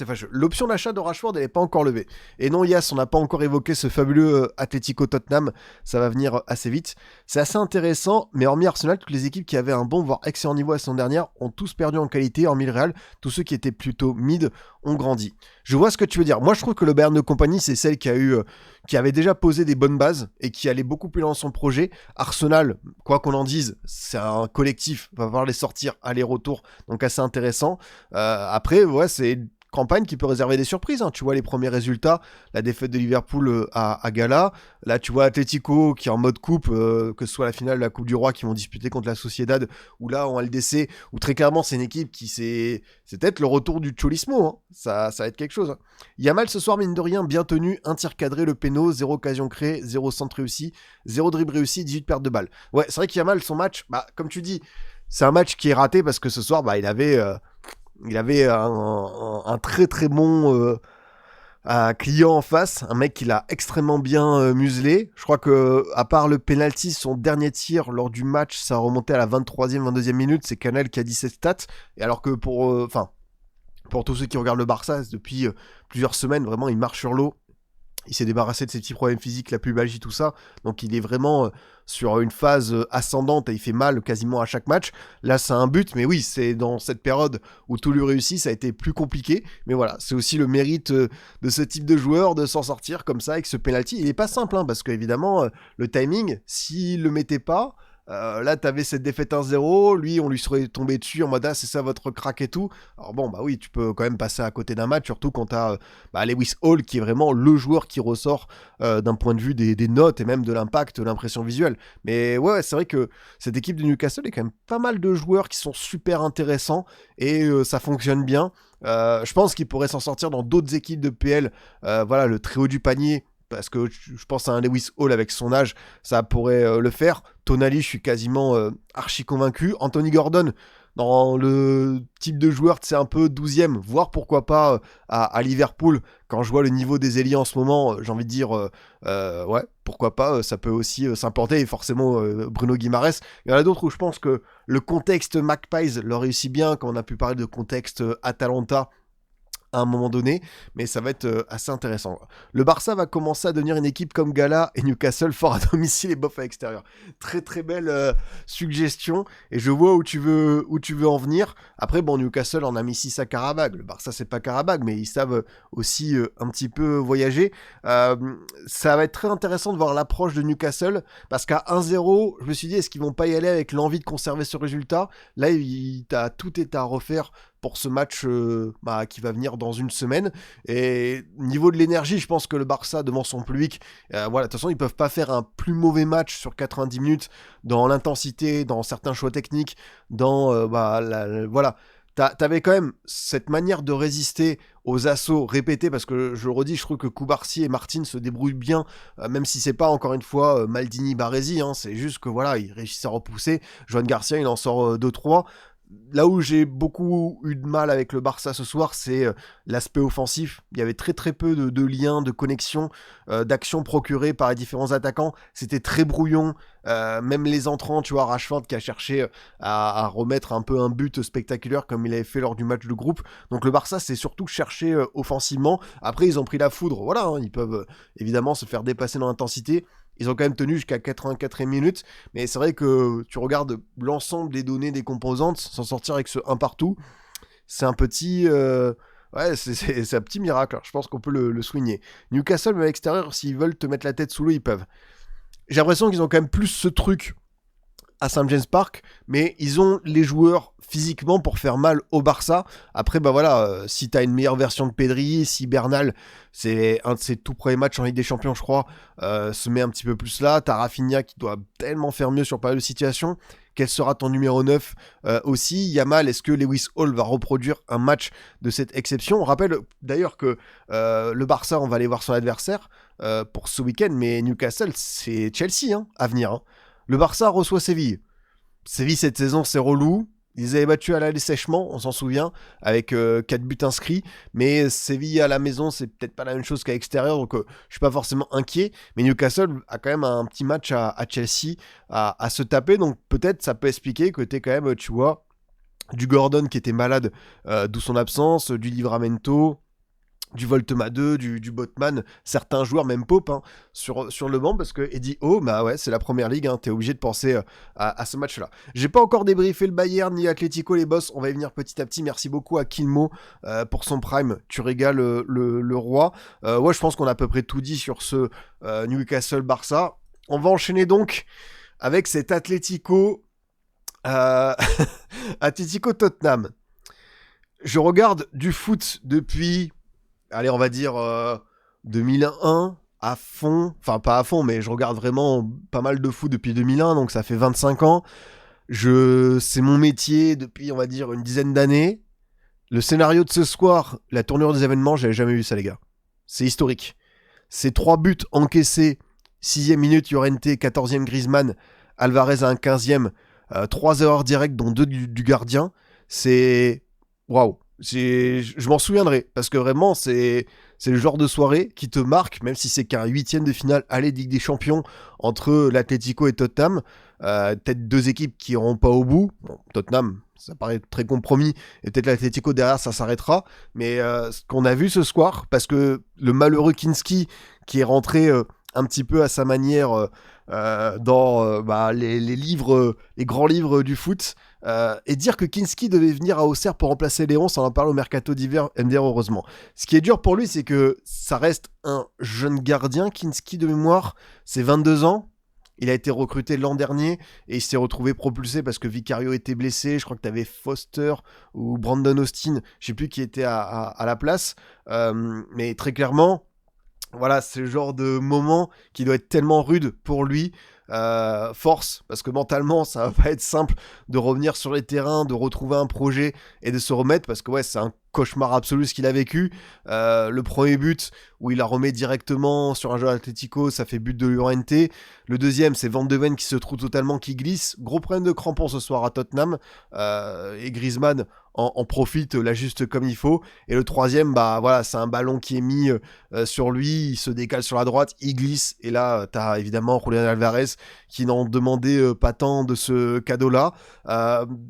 fâcheux. L'option d'achat de Rashford, elle n'est pas encore levée. Et non, Yas, on n'a pas encore évoqué ce fabuleux Atlético Tottenham, ça va venir assez vite. C'est assez intéressant, mais hormis Arsenal, toutes les équipes qui avaient un bon, voire excellent niveau la saison dernière, ont tous perdu en qualité, hormis le Real. Tous ceux qui étaient plutôt mid ont grandi. Je vois ce que tu veux dire. Moi, je trouve que le Bayern de compagnie, c'est celle qui avait déjà posé des bonnes bases et qui allait beaucoup plus loin dans son projet. Arsenal, quoi qu'on en dise, c'est un collectif, va falloir les sortir aller-retour, donc assez intéressant. Après, ouais, c'est campagne qui peut réserver des surprises, hein. Tu vois les premiers résultats, la défaite de Liverpool à Gala, là tu vois Atlético qui est en mode coupe, que ce soit la finale de la Coupe du Roi qui vont disputer contre la Sociedad, ou là en LDC, où très clairement c'est une équipe qui c'est peut-être le retour du Cholismo, hein. Ça va être quelque chose, hein. Yamal ce soir, mine de rien, bien tenu, un tir cadré, le péno, 0 occasion créée, 0 centre réussi, 0 dribble réussi, 18 pertes de balles. Ouais, c'est vrai qu'Yamal, son match, comme tu dis, c'est un match qui est raté parce que ce soir, il avait un très très bon client en face, un mec qui l'a extrêmement bien muselé. Je crois que à part le penalty, son dernier tir lors du match, ça remontait à la 23e, 22e minute. C'est Canal qui a dit cette stat. Et alors que pour tous ceux qui regardent le Barça, depuis plusieurs semaines, vraiment, il marche sur l'eau. Il s'est débarrassé de ses petits problèmes physiques, la pubalgie, tout ça. Donc il est vraiment sur une phase ascendante et il fait mal quasiment à chaque match. Là, c'est un but, mais oui, c'est dans cette période où tout lui réussit, ça a été plus compliqué. Mais voilà, c'est aussi le mérite de ce type de joueur de s'en sortir comme ça avec ce penalty. Il est pas simple, hein, parce qu'évidemment, le timing, s'il le mettait pas... là t'avais cette défaite 1-0, lui on lui serait tombé dessus en mode c'est ça votre crack et tout. Alors bon oui, tu peux quand même passer à côté d'un match, surtout quand t'as Lewis Hall qui est vraiment le joueur qui ressort d'un point de vue des notes et même de l'impact, de l'impression visuelle. Mais ouais, c'est vrai que cette équipe de Newcastle est quand même pas mal de joueurs qui sont super intéressants et ça fonctionne bien. Je pense qu'ils pourraient s'en sortir dans d'autres équipes de PL, le trio du panier, parce que je pense à un Lewis Hall avec son âge, ça pourrait le faire. Tonali, je suis quasiment archi convaincu. Anthony Gordon, dans le type de joueur, c'est un peu 12e, voire pourquoi pas à Liverpool. Quand je vois le niveau des ailiers en ce moment, j'ai envie de dire, ouais, pourquoi pas, ça peut aussi s'implanter. Et forcément, Bruno Guimaraes. Il y en a d'autres où je pense que le contexte Magpies leur réussit bien, quand on a pu parler de contexte Atalanta à un moment donné, mais ça va être assez intéressant. Le Barça va commencer à devenir une équipe comme Gala et Newcastle, fort à domicile et bof à l'extérieur. Très très belle suggestion, et je vois où tu veux en venir. Après, bon, Newcastle en a mis 6 à Karabag. Le Barça, c'est pas Karabag, mais ils savent aussi un petit peu voyager. Ça va être très intéressant de voir l'approche de Newcastle, parce qu'à 1-0, je me suis dit, est-ce qu'ils vont pas y aller avec l'envie de conserver ce résultat? Là, tout est à refaire pour ce match qui va venir dans une semaine. Et niveau de l'énergie, je pense que le Barça, devant son public, voilà, de toute façon, ils peuvent pas faire un plus mauvais match sur 90 minutes dans l'intensité, dans certains choix techniques, dans voilà. T'avais quand même cette manière de résister aux assauts répétés, parce que je le redis, je trouve que Koubarsi et Martin se débrouillent bien, même si c'est pas encore une fois Maldini Baresi, hein, c'est juste que voilà, ils réussissent à repousser. Joan Garcia, il en sort 2-3. Là où j'ai beaucoup eu de mal avec le Barça ce soir, c'est l'aspect offensif. Il y avait très très peu de liens, de connexions, d'actions procurées par les différents attaquants. C'était très brouillon. Même les entrants, tu vois, Rashford qui a cherché à remettre un peu un but spectaculaire comme il avait fait lors du match de groupe. Donc le Barça, c'est surtout cherché offensivement. Après, ils ont pris la foudre. Voilà, hein, ils peuvent évidemment se faire dépasser dans l'intensité. Ils ont quand même tenu jusqu'à 84e minute, mais c'est vrai que tu regardes l'ensemble des données des composantes, s'en sortir avec ce 1 partout, c'est un petit... ouais, c'est un petit miracle, je pense qu'on peut le souligner. Newcastle, mais à l'extérieur, s'ils veulent te mettre la tête sous l'eau, ils peuvent. J'ai l'impression qu'ils ont quand même plus ce truc à St. James Park, mais ils ont les joueurs physiquement pour faire mal au Barça. Après, bah voilà, si t'as une meilleure version de Pedri, si Bernal, c'est un de ses tout premiers matchs en Ligue des Champions, je crois, se met un petit peu plus là, t'as Rafinha qui doit tellement faire mieux sur pas mal de situations. Quel sera ton numéro 9 aussi? Yamal, est-ce que Lewis Hall va reproduire un match de cette exception? On rappelle d'ailleurs que le Barça, on va aller voir son adversaire pour ce week-end, mais Newcastle, c'est Chelsea à venir. Hein. Le Barça reçoit Séville. Séville, cette saison, c'est relou. Ils avaient battu à l'aller sèchement, on s'en souvient, avec 4 buts inscrits. Mais Séville à la maison, c'est peut-être pas la même chose qu'à l'extérieur, donc je suis pas forcément inquiet. Mais Newcastle a quand même un petit match à Chelsea à se taper, donc peut-être ça peut expliquer que t'es quand même, tu vois, du Gordon qui était malade, d'où son absence, du Livramento, du Voltema 2, du Botman, certains joueurs, même Pope, sur le banc, parce que Eddie Howe, bah ouais, c'est la première ligue, t'es obligé de penser à ce match-là. J'ai pas encore débriefé le Bayern ni Atlético, les boss, on va y venir petit à petit. Merci beaucoup à Kilmo pour son prime, tu régales le roi. Ouais, je pense qu'on a à peu près tout dit sur ce Newcastle-Barça. On va enchaîner donc avec cet Atlético Atlético-Tottenham. Je regarde du foot depuis... allez, on va dire 2001 à fond, enfin pas à fond, mais je regarde vraiment pas mal de foot depuis 2001, donc ça fait 25 ans. C'est mon métier depuis, on va dire, une dizaine d'années. Le scénario de ce soir, la tournure des événements, j'avais jamais vu ça, les gars. C'est historique. C'est 3 buts encaissés, 6e minute Llorente, 14e Griezmann, Alvarez à un 15e, 3 erreurs directes, dont 2 du gardien. C'est... waouh. Je m'en souviendrai, parce que vraiment, c'est le genre de soirée qui te marque, même si c'est qu'un 8e de finale aller Ligue des Champions entre l'Atlético et Tottenham. Peut-être 2 équipes qui n'iront pas au bout. Bon, Tottenham, ça paraît très compromis, et peut-être l'Atlético derrière, ça s'arrêtera. Mais ce qu'on a vu ce soir, parce que le malheureux Kinski, qui est rentré un petit peu à sa manière dans les livres, les grands livres du foot, et dire que Kinski devait venir à Auxerre pour remplacer Léon, ça en parle au mercato d'hiver, MDR heureusement. Ce qui est dur pour lui, c'est que ça reste un jeune gardien, Kinski de mémoire, c'est 22 ans, il a été recruté l'an dernier et il s'est retrouvé propulsé parce que Vicario était blessé, je crois que tu avais Foster ou Brandon Austin, je sais plus qui était à la place, mais très clairement, voilà, c'est le genre de moment qui doit être tellement rude pour lui. force, parce que mentalement, ça va pas être simple de revenir sur les terrains, de retrouver un projet et de se remettre, parce que ouais, c'est un cauchemar absolu ce qu'il a vécu. Le premier but où il la remet directement sur un joueur Atlético, ça fait but de Llorente. Le deuxième, c'est Van de Ven qui se trouve totalement, qui glisse. Gros problème de crampons ce soir à Tottenham. Et Griezmann en profite, l'ajuste comme il faut. Et le troisième, bah voilà, c'est un ballon qui est mis sur lui, il se décale sur la droite, il glisse. Et là, t'as évidemment Julián Alvarez qui n'en demandait pas tant de ce cadeau-là.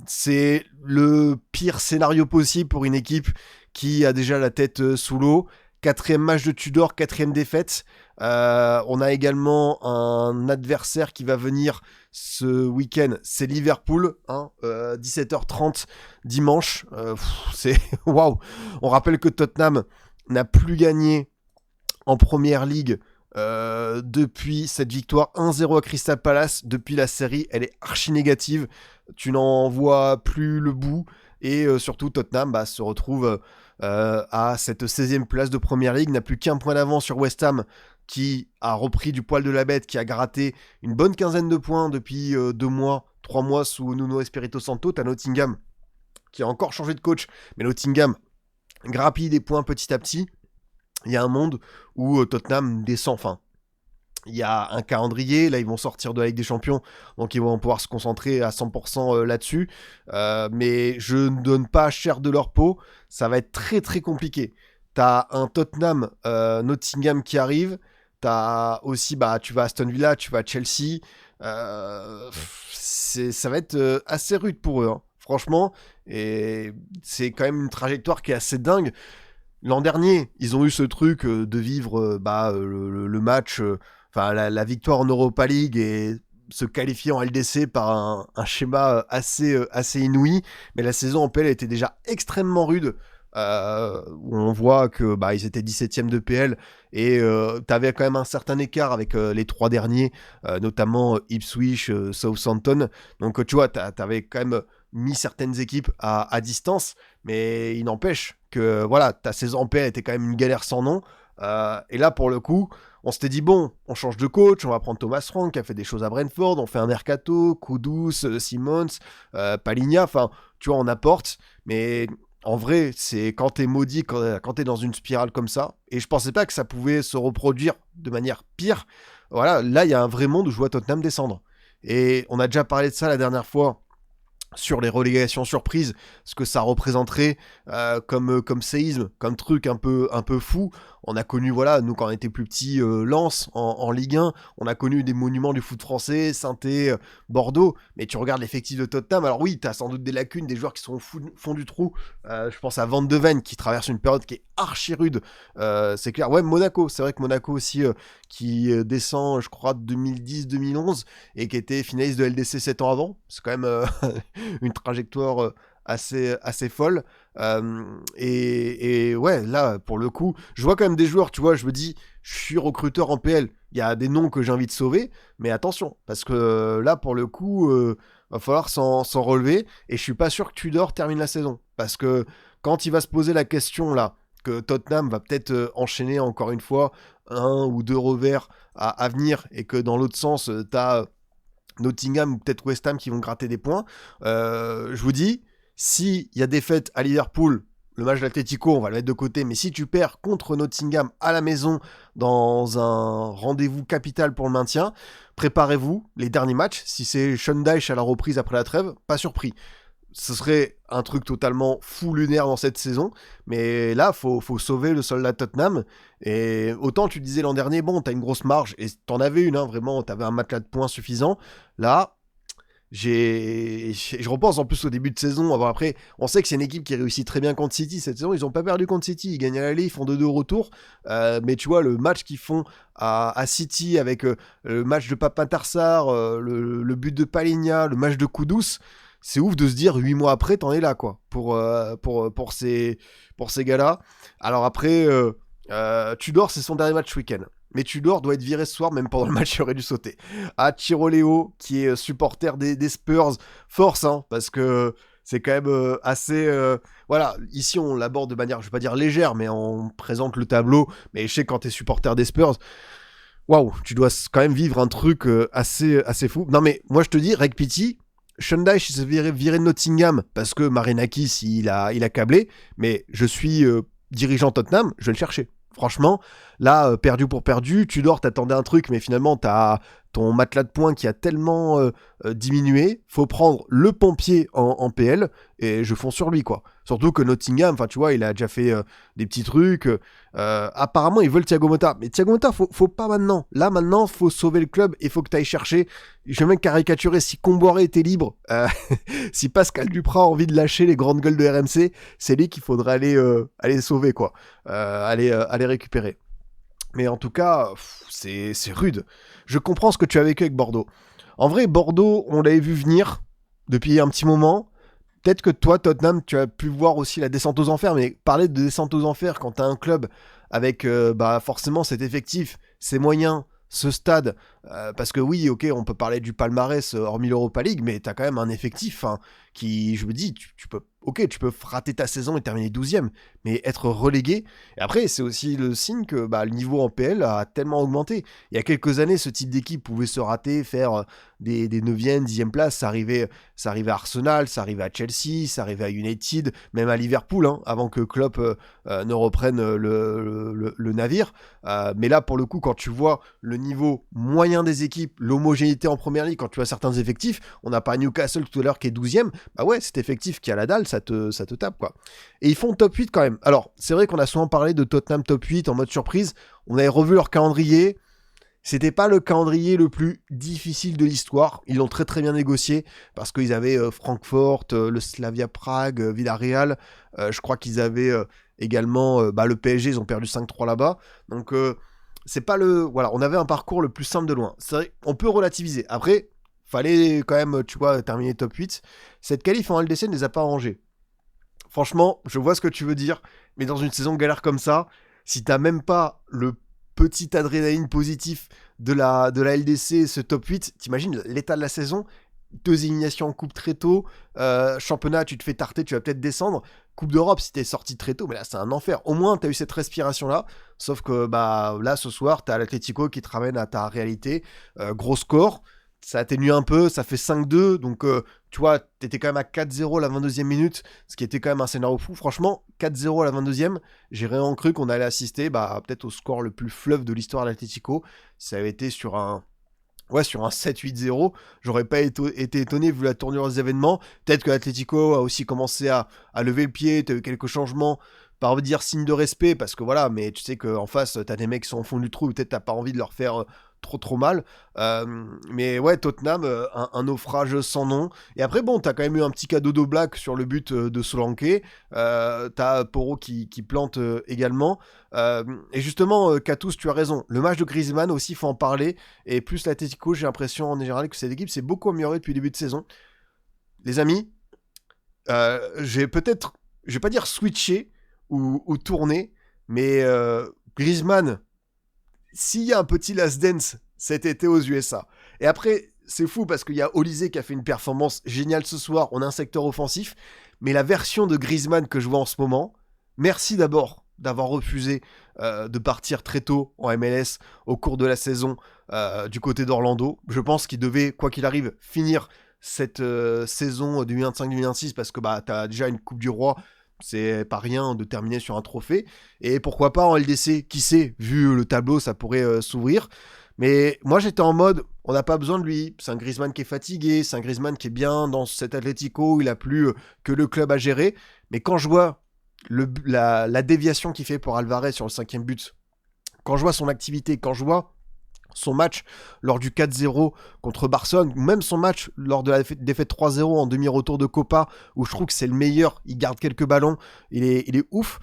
C'est le pire scénario possible pour une équipe qui a déjà la tête sous l'eau. 4e match de Tudor, 4e défaite. On a également un adversaire qui va venir ce week-end, c'est Liverpool, 17h30 dimanche. C'est waouh. On rappelle que Tottenham n'a plus gagné en Première Ligue depuis cette victoire 1-0 à Crystal Palace. Depuis la série, elle est archi négative. Tu n'en vois plus le bout. Et surtout, Tottenham se retrouve à cette 16e place de Première Ligue, n'a plus qu'un point d'avance sur West Ham, qui a repris du poil de la bête, qui a gratté une bonne quinzaine de points depuis 2 mois, 3 mois sous Nuno Espirito Santo. T'as Nottingham qui a encore changé de coach, mais Nottingham grappille des points petit à petit. Il y a un monde où Tottenham descend, enfin, il y a un calendrier, là ils vont sortir de la Ligue des Champions, donc ils vont pouvoir se concentrer à 100% là-dessus, mais je ne donne pas cher de leur peau, ça va être très très compliqué. T'as un Tottenham, Nottingham qui arrive, t'as aussi, tu vas à Aston Villa, tu vas à Chelsea, ça va être assez rude pour eux, franchement, et c'est quand même une trajectoire qui est assez dingue. L'an dernier, ils ont eu ce truc de vivre le match, la victoire en Europa League et se qualifier en LDC par un schéma assez inouï. Mais la saison en PL était déjà extrêmement rude. Où on voit que ils étaient 17e de PL et t'avais quand même un certain écart avec les 3 derniers, notamment Ipswich, Southampton. Donc tu vois, t'avais quand même mis certaines équipes à distance, mais il n'empêche que voilà, ta saison en PL était quand même une galère sans nom. Et là, pour le coup, on s'était dit, bon, on change de coach, on va prendre Thomas Frank qui a fait des choses à Brentford, on fait un mercato, Kudus, Simmons, Palinha, enfin, tu vois, on apporte, mais en vrai, c'est quand t'es maudit, quand t'es dans une spirale comme ça, et je pensais pas que ça pouvait se reproduire de manière pire. Voilà, là, il y a un vrai monde où je vois Tottenham descendre. Et on a déjà parlé de ça la dernière fois, sur les relégations surprises, ce que ça représenterait comme séisme, comme truc un peu fou. On a connu, voilà, nous quand on était plus petits, Lens en Ligue 1, on a connu des monuments du foot français, Saint-Étienne, Bordeaux, mais tu regardes l'effectif de Tottenham, alors oui, t'as sans doute des lacunes, des joueurs qui sont au fond du trou, je pense à Van de Ven qui traverse une période qui est archi rude, c'est clair, ouais, Monaco, c'est vrai que Monaco aussi, qui descend, je crois, 2010-2011, et qui était finaliste de LDC 7 ans avant, c'est quand même une trajectoire assez folle. Et ouais, là, pour le coup, je vois quand même des joueurs, tu vois, je me dis, je suis recruteur en PL, il y a des noms que j'ai envie de sauver, mais attention, parce que là, pour le coup, va falloir s'en relever, et je suis pas sûr que Tudor termine la saison, parce que quand il va se poser la question, là, que Tottenham va peut-être enchaîner encore une fois 1 ou 2 revers à venir, et que dans l'autre sens, t'as Nottingham ou peut-être West Ham qui vont gratter des points. Je vous dis, s'il y a défaite à Liverpool, le match de l'Atlético, on va le mettre de côté, mais si tu perds contre Nottingham à la maison dans un rendez-vous capital pour le maintien, préparez-vous les derniers matchs. Si c'est Sean Dyche à la reprise après la trêve, pas surpris. Ce serait un truc totalement fou lunaire dans cette saison, mais là, faut sauver le soldat Tottenham, et autant tu disais l'an dernier, bon, t'as une grosse marge, et t'en avais une, vraiment, t'avais un matelas de points suffisant, là, je repense en plus au début de saison, après, on sait que c'est une équipe qui réussit très bien contre City cette saison, ils ont pas perdu contre City, ils gagnent à l'aller, ils font 2-2 au retour, mais tu vois, le match qu'ils font à City, avec le match de Pape Sarr, le but de Palinha, le match de Kudus, c'est ouf de se dire 8 mois après t'en es là quoi pour ces gars-là. Alors après Tudor c'est son dernier match ce week-end. Mais Tudor doit être viré ce soir, même pendant le match il aurait dû sauter. Chiroleo qui est supporter des Spurs, force parce que c'est quand même assez voilà, ici on l'aborde de manière, je vais pas dire légère, mais on présente le tableau, mais je sais que quand t'es supporter des Spurs, Waouh, tu dois quand même vivre un truc assez fou. Non mais moi je te dis, Reg Pity, Shondash il s'est viré de Nottingham parce que Marinakis il a câblé, mais je suis dirigeant Tottenham, je vais le chercher. Franchement, là, perdu pour perdu, tu dors, t'attendais un truc, mais finalement, t'as ton matelas de points qui a tellement diminué, faut prendre le pompier en PL, et je fonce sur lui, quoi. Surtout que Nottingham, enfin, tu vois, il a déjà fait des petits trucs. Apparemment, ils veulent Thiago Motta. Mais Thiago Motta, faut pas maintenant. Là, maintenant, faut sauver le club et faut que tu ailles chercher. Je vais même caricaturer, si Comboiré était libre, si Pascal Duprat a envie de lâcher les grandes gueules de RMC, c'est lui qu'il faudrait aller sauver, quoi. Aller récupérer. Mais en tout cas, c'est rude. Je comprends ce que tu as vécu avec Bordeaux. En vrai, Bordeaux, on l'avait vu venir depuis un petit moment. Peut-être que toi, Tottenham, tu as pu voir aussi la descente aux enfers, mais parler de descente aux enfers quand tu as un club avec forcément cet effectif, ces moyens, ce stade, parce que oui, ok, on peut parler du palmarès hormis l'Europa League, mais tu as quand même un effectif qui, je me dis, tu peux rater ta saison et terminer 12e, mais être relégué. Et après, c'est aussi le signe que le niveau en PL a tellement augmenté. Il y a quelques années, ce type d'équipe pouvait se rater, faire des 9e, 10e places. Ça arrivait à Arsenal, ça arrivait à Chelsea, ça arrivait à United, même à Liverpool, avant que Klopp ne reprenne le navire. Mais là, pour le coup, quand tu vois le niveau moyen des équipes, l'homogénéité en première ligue, quand tu as certains effectifs, on n'a pas Newcastle tout à l'heure qui est 12e, bah ouais, cet effectif qui a la dalle, ça te tape, quoi. Et ils font top 8 quand même. Alors, c'est vrai qu'on a souvent parlé de Tottenham top 8 en mode surprise. On avait revu leur calendrier. C'était pas le calendrier le plus difficile de l'histoire. Ils l'ont très très bien négocié parce qu'ils avaient Francfort, le Slavia Prague, Villarreal. Je crois qu'ils avaient également le PSG. Ils ont perdu 5-3 là-bas. Donc c'est pas voilà, on avait un parcours le plus simple de loin. C'est vrai, on peut relativiser. Après, fallait quand même, tu vois, terminer top 8. Cette qualif en LDC ne les a pas arrangés. Franchement, je vois ce que tu veux dire, mais dans une saison galère comme ça, si t'as même pas le petit adrénaline positif de la LDC, ce top 8, t'imagines l'état de la saison, 2 éliminations en coupe très tôt, championnat, tu te fais tarter, tu vas peut-être descendre, Coupe d'Europe, si t'es sorti très tôt, mais là c'est un enfer. Au moins t'as eu cette respiration-là, sauf que là ce soir, t'as l'Atlético qui te ramène à ta réalité, gros score, ça atténue un peu, ça fait 5-2, donc tu vois, t'étais quand même à 4-0 la 22e minute, ce qui était quand même un scénario fou. Franchement, 4-0 à la 22e, j'ai vraiment cru qu'on allait assister peut-être au score le plus fleuve de l'histoire de l'Atlético. Ça avait été sur un 7-8-0, j'aurais pas été étonné vu la tournure des événements. Peut-être que l'Atlético a aussi commencé à lever le pied, t'as eu quelques changements, par dire signe de respect, parce que voilà, mais tu sais qu'en face, t'as des mecs qui sont au fond du trou, peut-être t'as pas envie de leur faire trop mal. Mais ouais, Tottenham, un naufrage sans nom. Et après, bon, t'as quand même eu un petit cadeau d'Oblak sur le but de Solanke. T'as Porro qui plante également. Et justement, Katous, tu as raison. Le match de Griezmann aussi, il faut en parler. Et plus l'Atlético, j'ai l'impression en général que cette équipe s'est beaucoup améliorée depuis le début de saison. Les amis, je vais pas dire switcher ou tourner, mais Griezmann, s'il y a un petit last dance cet été aux USA, et après, c'est fou parce qu'il y a Olysée qui a fait une performance géniale ce soir, on a un secteur offensif, mais la version de Griezmann que je vois en ce moment, merci d'abord d'avoir refusé de partir très tôt en MLS au cours de la saison du côté d'Orlando. Je pense qu'il devait, quoi qu'il arrive, finir cette saison 2025-2026 parce que t'as déjà une Coupe du Roi, c'est pas rien de terminer sur un trophée, et pourquoi pas en LDC, qui sait, vu le tableau ça pourrait s'ouvrir. Mais moi j'étais en mode, on n'a pas besoin de lui, c'est un Griezmann qui est fatigué, c'est un Griezmann qui est bien dans cet Atlético, il a plus que le club à gérer, mais quand je vois la déviation qu'il fait pour Alvarez sur le 5e but, quand je vois son activité, quand je vois son match lors du 4-0 contre Barcelone, ou même son match lors de la défaite 3-0 en demi-retour de Copa, où je trouve que c'est le meilleur, il garde quelques ballons, il est ouf.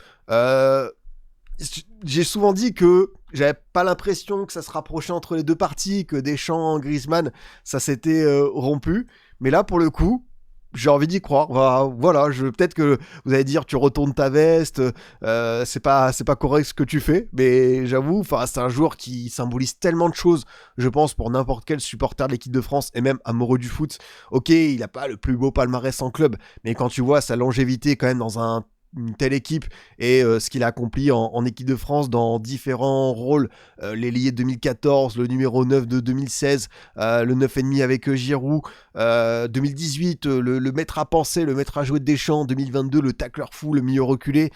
J'ai souvent dit que j'avais pas l'impression que ça se rapprochait entre les deux parties, que Deschamps, Griezmann, ça s'était rompu, mais là pour le coup, j'ai envie d'y croire. Voilà, peut-être que vous allez dire tu retournes ta veste, c'est pas correct ce que tu fais, mais j'avoue, c'est un joueur qui symbolise tellement de choses, je pense, pour n'importe quel supporter de l'équipe de France et même amoureux du foot. Ok, il a pas le plus beau palmarès en club, mais quand tu vois sa longévité quand même dans un une telle équipe et ce qu'il a accompli en équipe de France dans différents rôles, l'ailier de 2014, le numéro 9 de 2016, le 9,5 avec Giroud, 2018, le maître à penser, le maître à jouer de Deschamps, 2022, le tacleur fou, le milieu reculé.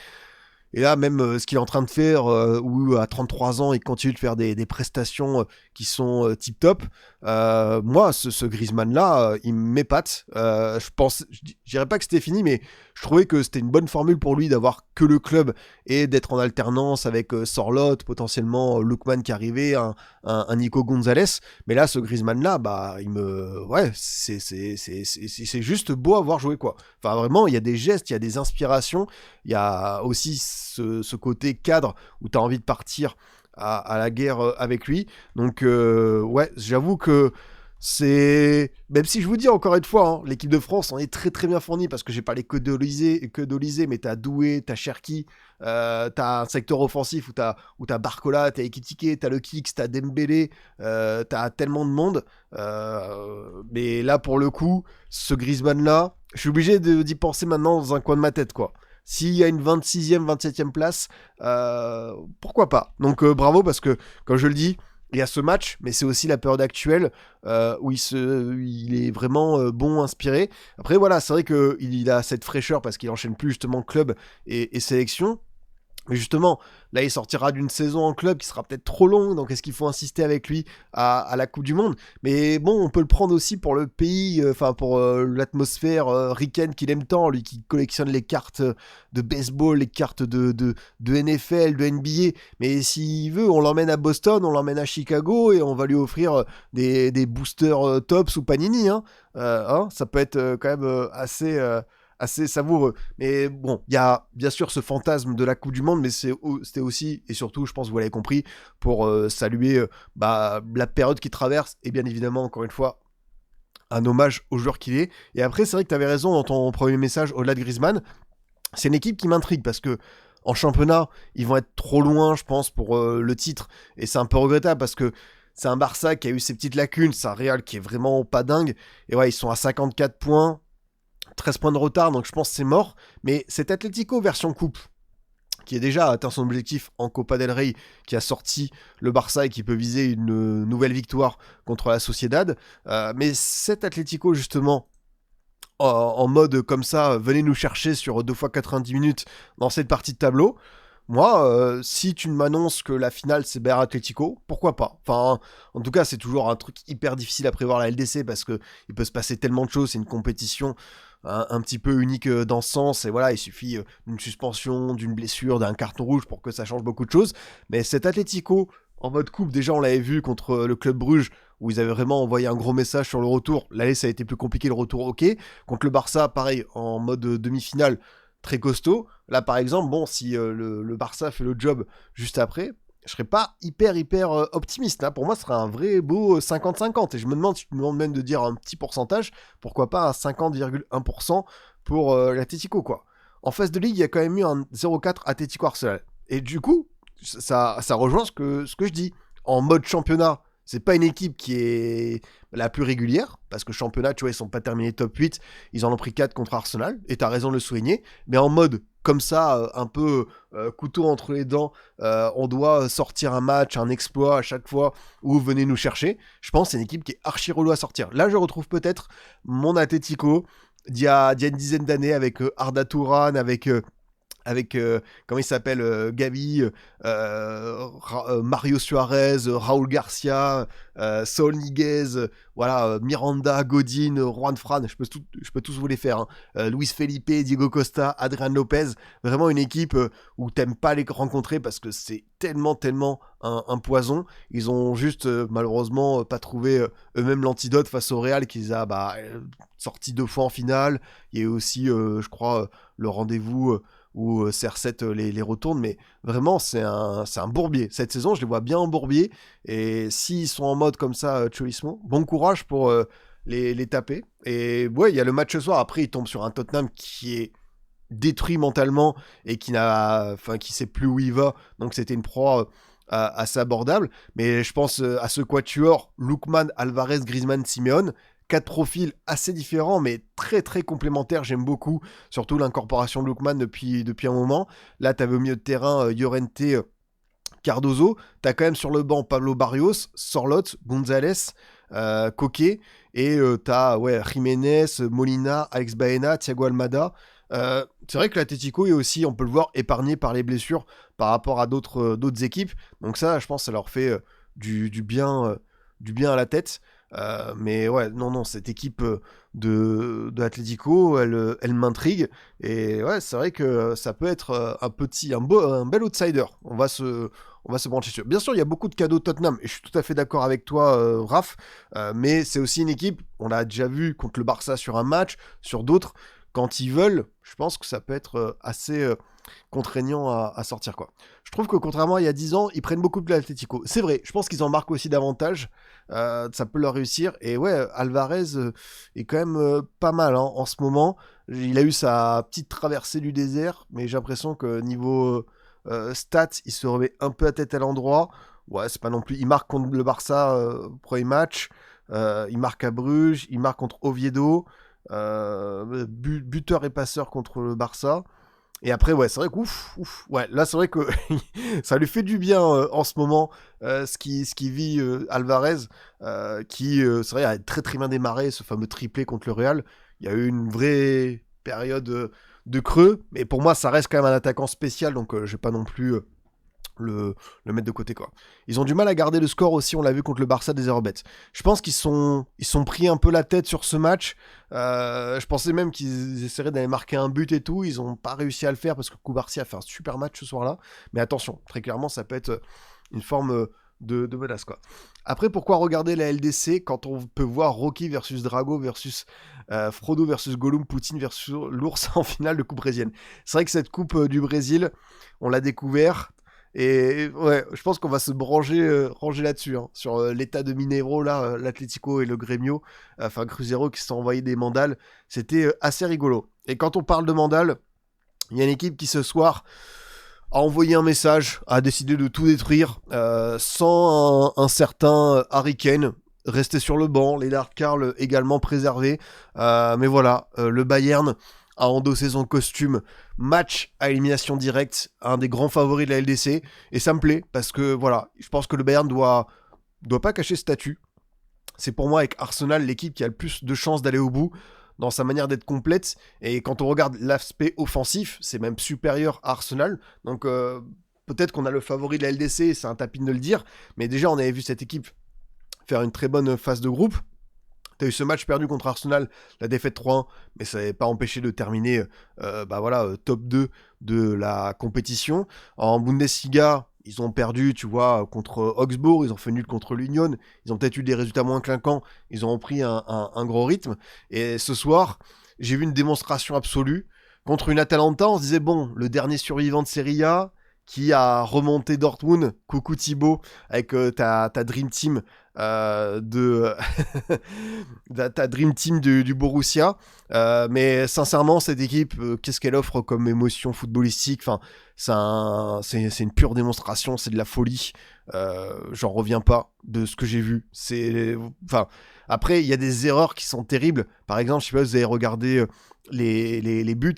Et là, même ce qu'il est en train de faire, où à 33 ans, il continue de faire des prestations qui sont tip-top. Moi, ce Griezmann-là, il m'épate. Je dirais pas que c'était fini, mais je trouvais que c'était une bonne formule pour lui d'avoir que le club et d'être en alternance avec Sorloth, potentiellement Lookman qui arrivait, un Nico Gonzalez. Mais là, ce Griezmann-là, bah, ouais, c'est juste beau à voir jouer, quoi. Enfin, vraiment, il y a des gestes, il y a des inspirations. Il y a aussi ce côté cadre où tu as envie de partir à la guerre avec lui. Donc, ouais, j'avoue que même si je vous dis encore une fois, hein, l'équipe de France en est très très bien fournie parce que j'ai parlé que d'Olysée, mais t'as Doué, t'as Cherki, t'as un secteur offensif où t'as Barcola, t'as Ekitike, t'as le Kicks, t'as Dembélé, t'as tellement de monde. Mais là, pour le coup, ce Griezmann-là, je suis obligé d'y penser maintenant dans un coin de ma tête, quoi. S'il y a une 26e, 27e place, pourquoi pas. Donc bravo, parce que, comme je le dis, il y a ce match, mais c'est aussi la période actuelle où il est vraiment bon, inspiré. Après, voilà, c'est vrai qu'il a cette fraîcheur parce qu'il enchaîne plus justement club et sélection. Mais justement, là, il sortira d'une saison en club qui sera peut-être trop longue, donc est-ce qu'il faut insister avec lui à la Coupe du Monde? Mais bon, on peut le prendre aussi pour le pays, pour l'atmosphère ricaine qu'il aime tant, lui qui collectionne les cartes de baseball, les cartes de NFL, de NBA. Mais s'il veut, on l'emmène à Boston, on l'emmène à Chicago et on va lui offrir des boosters tops ou Panini. Ça peut être quand même assez savoureux. Mais bon, il y a bien sûr ce fantasme de la Coupe du Monde, mais c'était aussi, et surtout, je pense que vous l'avez compris, pour saluer la période qu'il traverse, et bien évidemment, encore une fois, un hommage au joueur qu'il est. Et après, c'est vrai que tu avais raison dans ton premier message, au-delà de Griezmann, c'est une équipe qui m'intrigue, parce que en championnat, ils vont être trop loin, je pense, pour le titre, et c'est un peu regrettable, parce que c'est un Barça qui a eu ses petites lacunes, c'est un Real qui est vraiment pas dingue, et ouais, ils sont à 54 points, 13 points de retard, donc je pense que c'est mort. Mais cet Atlético version coupe, qui a déjà atteint son objectif en Copa del Rey, qui a sorti le Barça et qui peut viser une nouvelle victoire contre la Sociedad. Mais cet Atlético, justement, en mode comme ça, venez nous chercher sur 2 fois 90 minutes dans cette partie de tableau. Moi, si tu m'annonces que la finale c'est Bayern Atlético, pourquoi pas? Enfin, en tout cas, c'est toujours un truc hyper difficile à prévoir la LDC parce que il peut se passer tellement de choses. C'est une compétition un petit peu unique dans ce sens. Et voilà, il suffit d'une suspension, d'une blessure, d'un carton rouge pour que ça change beaucoup de choses. Mais cet Atlético en mode coupe, déjà on l'avait vu contre le Club Bruges où ils avaient vraiment envoyé un gros message sur le retour. L'aller ça a été plus compliqué, le retour ok. Contre le Barça, pareil, en mode demi-finale, très costaud. Là, par exemple, bon, si le Barça fait le job juste après, je serais pas hyper optimiste. Hein. Pour moi, ce serait un vrai beau 50-50. Et je me demande, si tu me demandes même de dire un petit pourcentage, pourquoi pas un 50,1% pour l'Atlético, quoi. En phase de ligue, il y a quand même eu un 0-4 Atlético Arsenal. Et du coup, ça rejoint ce que je dis. En mode championnat, c'est pas une équipe qui est la plus régulière, parce que championnat, tu vois, ils sont pas terminés top 8, ils en ont pris 4 contre Arsenal, et t'as raison de le souligner, mais en mode comme ça, un peu couteau entre les dents, on doit sortir un match, un exploit à chaque fois, où venez nous chercher, je pense que c'est une équipe qui est archi relou à sortir. Là, je retrouve peut-être mon Atlético d'il y a une dizaine d'années, avec Arda Turan, avec comment il s'appelle, Gavi, Mario Suarez, Raúl Garcia, Saul Niguez, voilà, Miranda, Godin, Juan Fran, je peux tous vous les faire, hein. Luis Felipe, Diego Costa, Adrian Lopez, vraiment une équipe où t'aimes pas les rencontrer parce que c'est tellement un poison. Ils ont juste malheureusement pas trouvé eux-mêmes l'antidote face au Real qui les a sorti 2 fois en finale. Il y a eu aussi, je crois, le rendez-vous où CR7 les retourne, mais vraiment c'est un bourbier. Cette saison, je les vois bien en bourbier, et s'ils sont en mode comme ça, Cholismo, bon courage pour les taper. Et ouais, il y a le match ce soir, après ils tombent sur un Tottenham qui est détruit mentalement et qui sait plus où il va, donc c'était une proie assez abordable, mais je pense à ce quatuor, Lookman, Alvarez, Griezmann, Simeone, 4 profils assez différents, mais très très complémentaires, j'aime beaucoup, surtout l'incorporation de Lookman depuis un moment. Là, tu avais au milieu de terrain Llorente, Cardozo, t'as quand même sur le banc Pablo Barrios, Sorlot, Gonzalez, Coquet, et t'as Jiménez, Molina, Alex Baena, Thiago Almada. C'est vrai que l'Atlético est aussi, on peut le voir, épargné par les blessures par rapport à d'autres équipes. Donc ça, je pense, ça leur fait du bien à la tête. Mais ouais, non, cette équipe de Atlético, elle m'intrigue. Et ouais, c'est vrai que ça peut être un bel outsider. On va se brancher sur. Bien sûr, il y a beaucoup de cadeaux Tottenham, et je suis tout à fait d'accord avec toi, Raph. Mais c'est aussi une équipe, on l'a déjà vu contre le Barça sur un match, sur d'autres. Quand ils veulent, je pense que ça peut être assez contraignant à sortir, quoi. Je trouve que contrairement à il y a 10 ans, ils prennent beaucoup de l'Atlético. C'est vrai, je pense qu'ils en marquent aussi davantage. Ça peut leur réussir. Et ouais, Alvarez est quand même pas mal hein, en ce moment. Il a eu sa petite traversée du désert, mais j'ai l'impression que niveau stats, il se remet un peu la tête à l'endroit. Ouais, c'est pas non plus. Il marque contre le Barça premier match. Il marque à Bruges. Il marque contre Oviedo. Buteur et passeur contre le Barça. Et après, ouais, c'est vrai que ouais, là, c'est vrai que ça lui fait du bien en ce moment, ce qui vit Alvarez, qui, c'est vrai, a très très bien démarré ce fameux triplé contre le Real. Il y a eu une vraie période de creux, mais pour moi, ça reste quand même un attaquant spécial, donc je vais pas non plus le mettre de côté, quoi. Ils ont du mal à garder le score aussi, on l'a vu contre le Barça des Zéro-Bet. Je pense qu'ils sont pris un peu la tête sur ce match. Je pensais même qu'ils essaieraient d'aller marquer un but et tout. Ils ont pas réussi à le faire parce que Koubarsi a fait un super match ce soir-là. Mais attention, très clairement, ça peut être une forme de menace, quoi. Après, pourquoi regarder la LDC quand on peut voir Rocky versus Drago versus Frodo versus Gollum, Poutine versus l'ours en finale de Coupe brésilienne. C'est vrai que cette Coupe du Brésil, on l'a découvert. Et ouais, je pense qu'on va se ranger là-dessus, hein, sur l'état de Mineiro, là, l'Atlético et le Grêmio, enfin Cruzeiro qui se sont envoyés des mandales. C'était assez rigolo. Et quand on parle de mandales, il y a une équipe qui ce soir a envoyé un message, a décidé de tout détruire, sans un certain Harry Kane, resté sur le banc, les Dark Carl également préservés. Mais voilà, le Bayern a endossé son costume, match à élimination directe, un des grands favoris de la LDC, et ça me plaît, parce que voilà, je pense que le Bayern doit pas cacher ce statut. C'est pour moi avec Arsenal l'équipe qui a le plus de chances d'aller au bout, dans sa manière d'être complète, et quand on regarde l'aspect offensif, c'est même supérieur à Arsenal, donc peut-être qu'on a le favori de la LDC, c'est un tapis de le dire, mais déjà on avait vu cette équipe faire une très bonne phase de groupe. T'as eu ce match perdu contre Arsenal, la défaite 3-1, mais ça n'avait pas empêché de terminer top 2 de la compétition. En Bundesliga, ils ont perdu, tu vois, contre Augsbourg, ils ont fait nul contre l'Union, ils ont peut-être eu des résultats moins clinquants, ils ont pris un gros rythme. Et ce soir, j'ai vu une démonstration absolue. Contre une Atalanta, on se disait, bon, le dernier survivant de Serie A, qui a remonté Dortmund, coucou Thibaut, avec ta Dream Team ta Dream Team du Borussia. Mais sincèrement, cette équipe, qu'est-ce qu'elle offre comme émotion footballistique, enfin, c'est une pure démonstration, c'est de la folie. J'en reviens pas de ce que j'ai vu. Enfin, après, il y a des erreurs qui sont terribles. Par exemple, je sais pas si vous avez regardé les buts,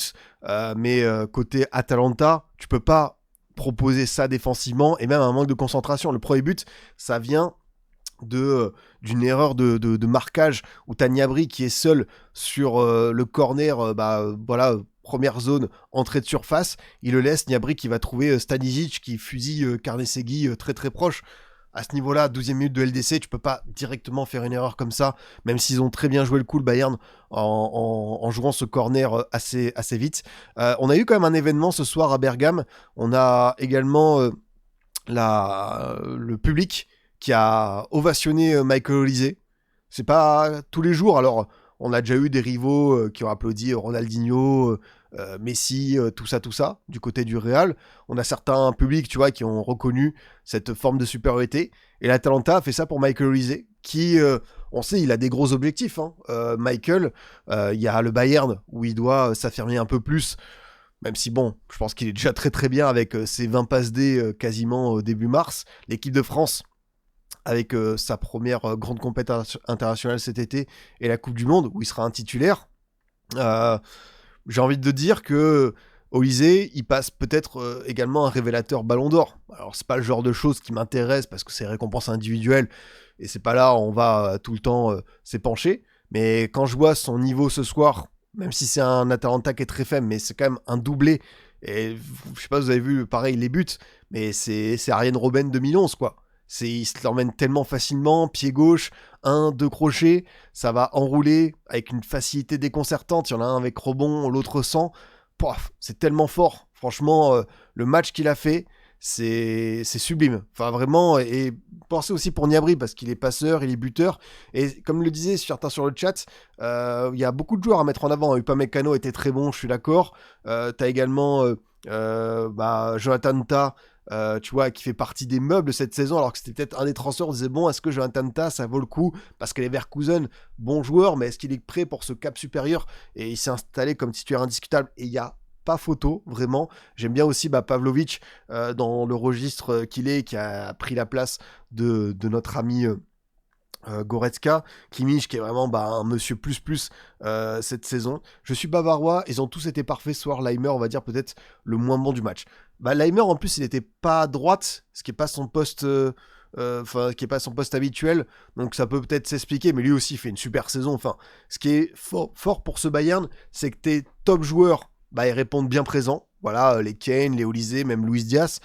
mais côté Atalanta, tu peux pas proposer ça défensivement, et même un manque de concentration. Le premier but, ça vient d'une erreur de marquage où t'as Gnabry qui est seul sur le corner, première zone, entrée de surface, il le laisse, Gnabry qui va trouver Stanisic qui fusille Karnecegui très très proche. À ce niveau-là, 12e minute de LDC, tu peux pas directement faire une erreur comme ça, même s'ils ont très bien joué le coup, le Bayern, en jouant ce corner assez vite. On a eu quand même un événement ce soir à Bergame. On a également le public qui a ovationné Michael Olise. C'est pas tous les jours, alors on a déjà eu des rivaux qui ont applaudi Ronaldinho, Messi, tout ça, du côté du Real. On a certains publics, tu vois, qui ont reconnu cette forme de supériorité. Et l'Atalanta a fait ça pour Michael Olise, qui, on sait, il a des gros objectifs. Hein. Michael, il y a le Bayern, où il doit s'affirmer un peu plus, même si, bon, je pense qu'il est déjà très très bien avec ses 20 passes D quasiment au début mars. L'équipe de France avec sa première grande compétition internationale cet été et la Coupe du Monde, où il sera un titulaire. J'ai envie de dire que Olysée, il passe peut-être également un révélateur Ballon d'Or. Alors c'est pas le genre de choses qui m'intéresse parce que c'est récompense individuelle et c'est pas là où on va tout le temps s'épancher. Mais quand je vois son niveau ce soir, même si c'est un Atalanta qui est très faible, mais c'est quand même un doublé. Et je sais pas, vous avez vu pareil les buts, mais c'est Arjen Robben 2011 quoi. Il se l'emmène tellement facilement, pied gauche, 2 crochets, ça va enrouler avec une facilité déconcertante. Il y en a un avec rebond, l'autre sans. Pouf, c'est tellement fort. Franchement, le match qu'il a fait, c'est sublime. Enfin, vraiment, et pensez aussi pour Gnabry, parce qu'il est passeur, il est buteur. Et comme le disait certains sur le chat, il y a beaucoup de joueurs à mettre en avant. Upamecano était très bon, je suis d'accord. T'as également Jonathan Tah, tu vois, qui fait partie des meubles cette saison, alors que c'était peut-être un des transferts. On disait, bon, est-ce que Jonathan Tah, ça vaut le coup? Parce que les Leverkusen, bon joueur, mais est-ce qu'il est prêt pour ce cap supérieur? Et il s'est installé comme titulaire indiscutable. Et il y a pas photo, vraiment. J'aime bien aussi Pavlovic dans le registre qu'il est, qui a pris la place de notre ami Goretzka, Kimmich qui est vraiment un monsieur plus cette saison. Je suis bavarois, ils ont tous été parfaits ce soir. Leimer, on va dire peut-être le moins bon du match. Leimer en plus il n'était pas à droite, ce qui n'est pas son poste qui est pas son poste habituel, donc ça peut peut-être s'expliquer, mais lui aussi il fait une super saison. Enfin, ce qui est fort pour ce Bayern, c'est que tes top joueurs, ils répondent bien présents. Voilà, les Kane, les Olysée, même Luis Diaz,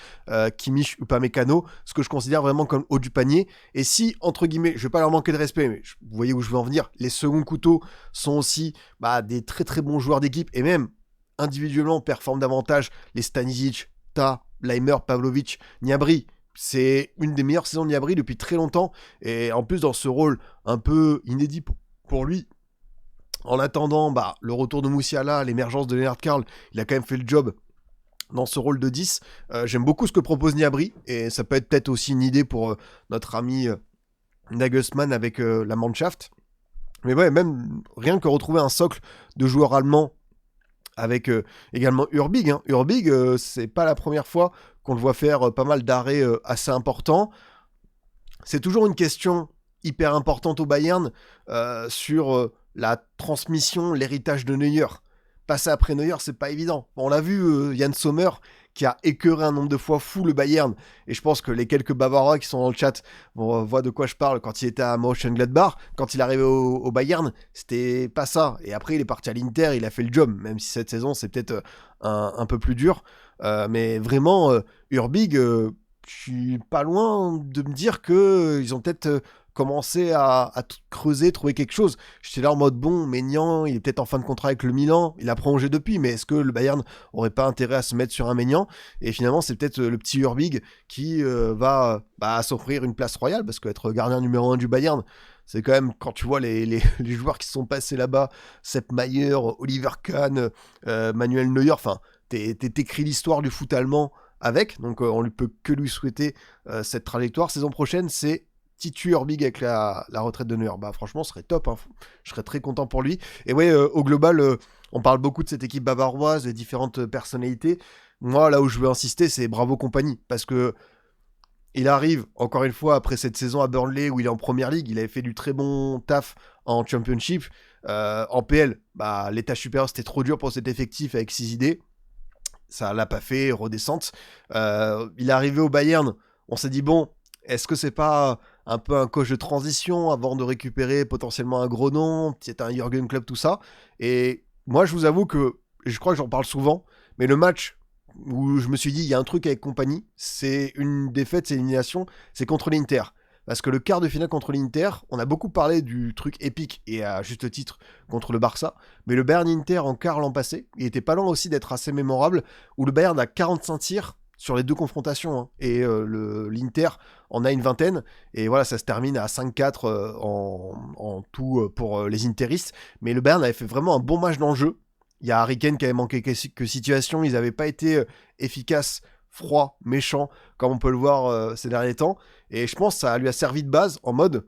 Kimmich, Upamecano, ce que je considère vraiment comme haut du panier. Et si, entre guillemets, je vais pas leur manquer de respect, mais vous voyez où je veux en venir, les seconds couteaux sont aussi des très très bons joueurs d'équipe, et même individuellement performent davantage. Les Stanisic, Tah, Leimer, Pavlovic, Gnabry, c'est une des meilleures saisons de Gnabry depuis très longtemps, et en plus dans ce rôle un peu inédit pour lui. En attendant le retour de Moussiala, l'émergence de Leonard Karl, il a quand même fait le job dans ce rôle de 10. J'aime beaucoup ce que propose Gnabry, et ça peut être peut-être aussi une idée pour notre ami Nagelsmann avec la Mannschaft. Mais ouais, même rien que retrouver un socle de joueurs allemands avec également Urbig. Urbig, c'est pas la première fois qu'on le voit faire pas mal d'arrêts assez importants. C'est toujours une question hyper importante au Bayern sur la transmission, l'héritage de Neuer. Passer après Neuer, c'est pas évident. On l'a vu, Yann Sommer, qui a écœuré un nombre de fois fou le Bayern. Et je pense que les quelques Bavarois qui sont dans le chat voient de quoi je parle. Quand il était à Mönchengladbach, quand il arrivait au Bayern, c'était pas ça. Et après, il est parti à l'Inter, il a fait le job. Même si cette saison, c'est peut-être un peu plus dur. Mais vraiment, Urbig, je suis pas loin de me dire qu'ils ont peut-être commencé à creuser, trouver quelque chose. J'étais là en mode bon, Maignan, il est peut-être en fin de contrat avec le Milan, il a prolongé depuis, mais est-ce que le Bayern aurait pas intérêt à se mettre sur un Maignan? Et finalement, c'est peut-être le petit Urbig qui va s'offrir une place royale, parce qu'être gardien numéro 1 du Bayern, c'est quand même, quand tu vois les joueurs qui se sont passés là-bas, Sepp Maier, Oliver Kahn, Manuel Neuer, enfin, t'écris l'histoire du foot allemand avec, donc on ne peut que lui souhaiter cette trajectoire. Saison prochaine, c'est Titu Urbig avec la retraite de Neuer. Franchement, ce serait top, hein. Je serais très content pour lui. Et ouais, au global, on parle beaucoup de cette équipe bavaroise, des différentes personnalités. Moi, là où je veux insister, c'est bravo compagnie, parce que il arrive, encore une fois, après cette saison à Burnley, où il est en Première Ligue, il avait fait du très bon taf en Championship. En PL, l'état supérieur, c'était trop dur pour cet effectif avec 6 idées. Ça l'a pas fait, redescente. Il est arrivé au Bayern, on s'est dit, bon, est-ce que c'est pas un peu un coach de transition avant de récupérer potentiellement un gros nom, peut-être un Jürgen Klopp, tout ça. Et moi, je vous avoue que, je crois que j'en parle souvent, mais le match où je me suis dit, il y a un truc avec compagnie, c'est une défaite, c'est une élimination, c'est contre l'Inter. Parce que le quart de finale contre l'Inter, on a beaucoup parlé du truc épique, et à juste titre, contre le Barça, mais le Bayern-Inter en quart l'an passé, il était pas loin aussi d'être assez mémorable, où le Bayern a 45 tirs sur les deux confrontations, hein, et l'Inter en a une vingtaine, et voilà, ça se termine à 5-4 en tout pour les Interistes, mais le Bayern avait fait vraiment un bon match dans le jeu. Il y a Harry Kane qui avait manqué que situation, ils n'avaient pas été efficaces, froids, méchants, comme on peut le voir ces derniers temps, et je pense que ça lui a servi de base en mode,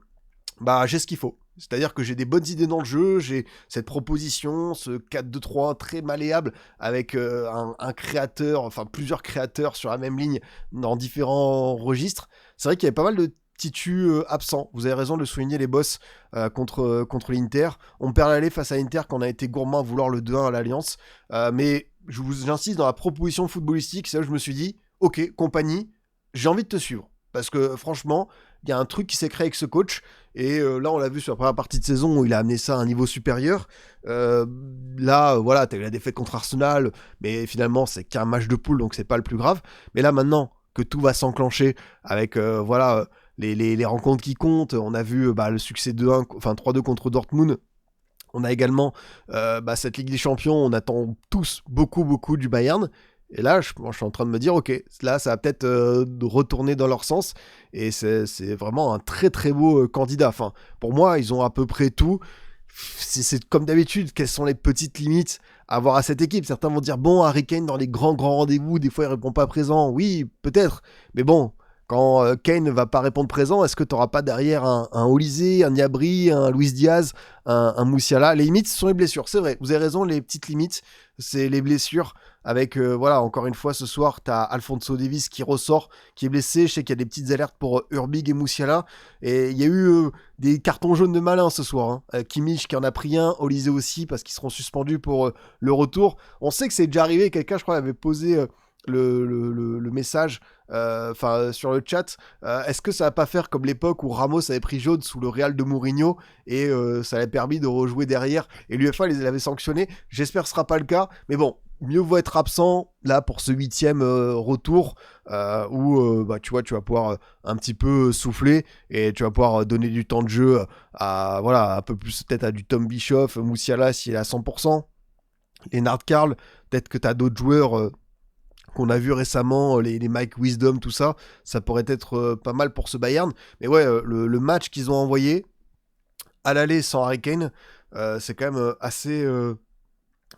j'ai ce qu'il faut. C'est-à-dire que j'ai des bonnes idées dans le jeu, j'ai cette proposition, ce 4-2-3 très malléable avec un créateur, enfin plusieurs créateurs sur la même ligne dans différents registres. C'est vrai qu'il y avait pas mal de Titu absent. Vous avez raison de le souligner, les boss, contre l'Inter. On perd l'aller face à l'Inter quand on a été gourmand à vouloir le 2-1 à l'Alliance. Mais j'insiste dans la proposition footballistique, c'est là que je me suis dit, ok, compagnie, j'ai envie de te suivre. Parce que franchement, il y a un truc qui s'est créé avec ce coach. Et là, on l'a vu sur la première partie de saison où il a amené ça à un niveau supérieur. Là, voilà, t'as eu la défaite contre Arsenal, mais finalement, c'est qu'un match de poule, donc c'est pas le plus grave. Mais là, maintenant que tout va s'enclencher avec, voilà, les rencontres qui comptent, on a vu le succès 2-1, enfin 3-2 contre Dortmund. On a également cette Ligue des Champions, on attend tous beaucoup du Bayern. Et là, je suis en train de me dire, ok, là, ça va peut-être retourner dans leur sens. Et c'est vraiment un très très beau candidat. Enfin, pour moi, ils ont à peu près tout. C'est comme d'habitude, quelles sont les petites limites à avoir à cette équipe? Certains vont dire, bon, Harry Kane dans les grands rendez-vous, des fois il répond pas présent. Oui, peut-être. Mais bon, quand Kane ne va pas répondre présent, est-ce que tu n'auras pas derrière un Olysée, un Gnabry, un Luis Diaz, un Musiala? Les limites, ce sont les blessures. C'est vrai, vous avez raison, les petites limites, c'est les blessures. Avec, voilà, encore une fois, ce soir, tu as Alphonso Davies qui ressort, qui est blessé. Je sais qu'il y a des petites alertes pour Urbig et Musiala. Et il y a eu des cartons jaunes de malin ce soir. Hein. Kimmich qui en a pris un, Olysée aussi, parce qu'ils seront suspendus pour le retour. On sait que c'est déjà arrivé. Quelqu'un, je crois, avait posé le message sur le chat. Est-ce que ça va pas faire comme l'époque où Ramos avait pris jaune sous le Real de Mourinho et ça avait permis de rejouer derrière et l'UEFA les avait sanctionnés? J'espère que ce sera pas le cas, mais bon, mieux vaut être absent là pour ce 8e retour où tu vois, tu vas pouvoir un petit peu souffler et tu vas pouvoir donner du temps de jeu à voilà, un peu plus peut-être à du Tom Bischoff, Musiala s'il est à 100%, Lennart Karl, peut-être que tu as d'autres joueurs qu'on a vu récemment, les Mike Wisdom, tout ça, ça pourrait être pas mal pour ce Bayern. Mais ouais, le match qu'ils ont envoyé à l'aller sans Harry Kane, c'est quand même assez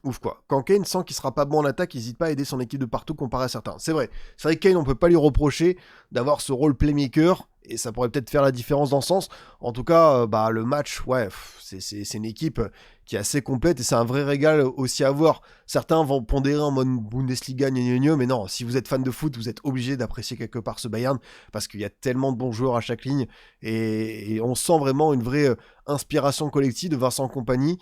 ouf quoi. Quand Kane sent qu'il sera pas bon en attaque, il n'hésite pas à aider son équipe de partout comparé à certains. C'est vrai que Kane, on peut pas lui reprocher d'avoir ce rôle playmaker, et ça pourrait peut-être faire la différence dans ce sens. En tout cas, le match, ouais, c'est une équipe qui est assez complète et c'est un vrai régal aussi à voir. Certains vont pondérer en mode Bundesliga, mais non, si vous êtes fan de foot, vous êtes obligé d'apprécier quelque part ce Bayern parce qu'il y a tellement de bons joueurs à chaque ligne et on sent vraiment une vraie inspiration collective de Vincent Kompany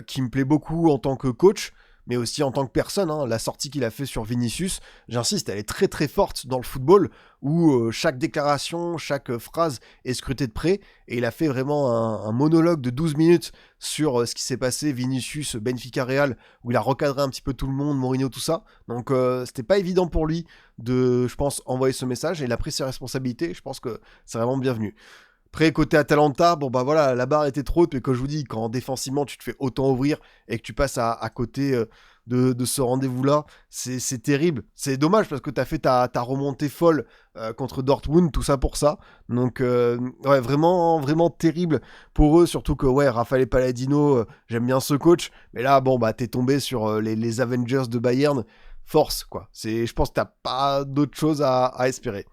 qui me plaît beaucoup en tant que coach, mais aussi en tant que personne. Hein. La sortie qu'il a fait sur Vinicius, j'insiste, elle est très très forte dans le football, où chaque déclaration, chaque phrase est scrutée de près, et il a fait vraiment un monologue de 12 minutes sur ce qui s'est passé, Vinicius, Benfica Real, où il a recadré un petit peu tout le monde, Mourinho, tout ça. Donc c'était pas évident pour lui de, je pense, envoyer ce message, et il a pris ses responsabilités, je pense que c'est vraiment bienvenu. Après, côté Atalanta, voilà, la barre était trop haute, mais comme je vous dis, quand défensivement tu te fais autant ouvrir et que tu passes à côté de ce rendez-vous-là, c'est terrible. C'est dommage parce que tu as fait ta remontée folle contre Dortmund, tout ça pour ça. Donc, ouais, vraiment, vraiment terrible pour eux, surtout que, ouais, Raffaele Palladino, j'aime bien ce coach, mais là, t'es tombé sur les Avengers de Bayern, force, quoi. Je pense que t'as pas d'autre chose à espérer.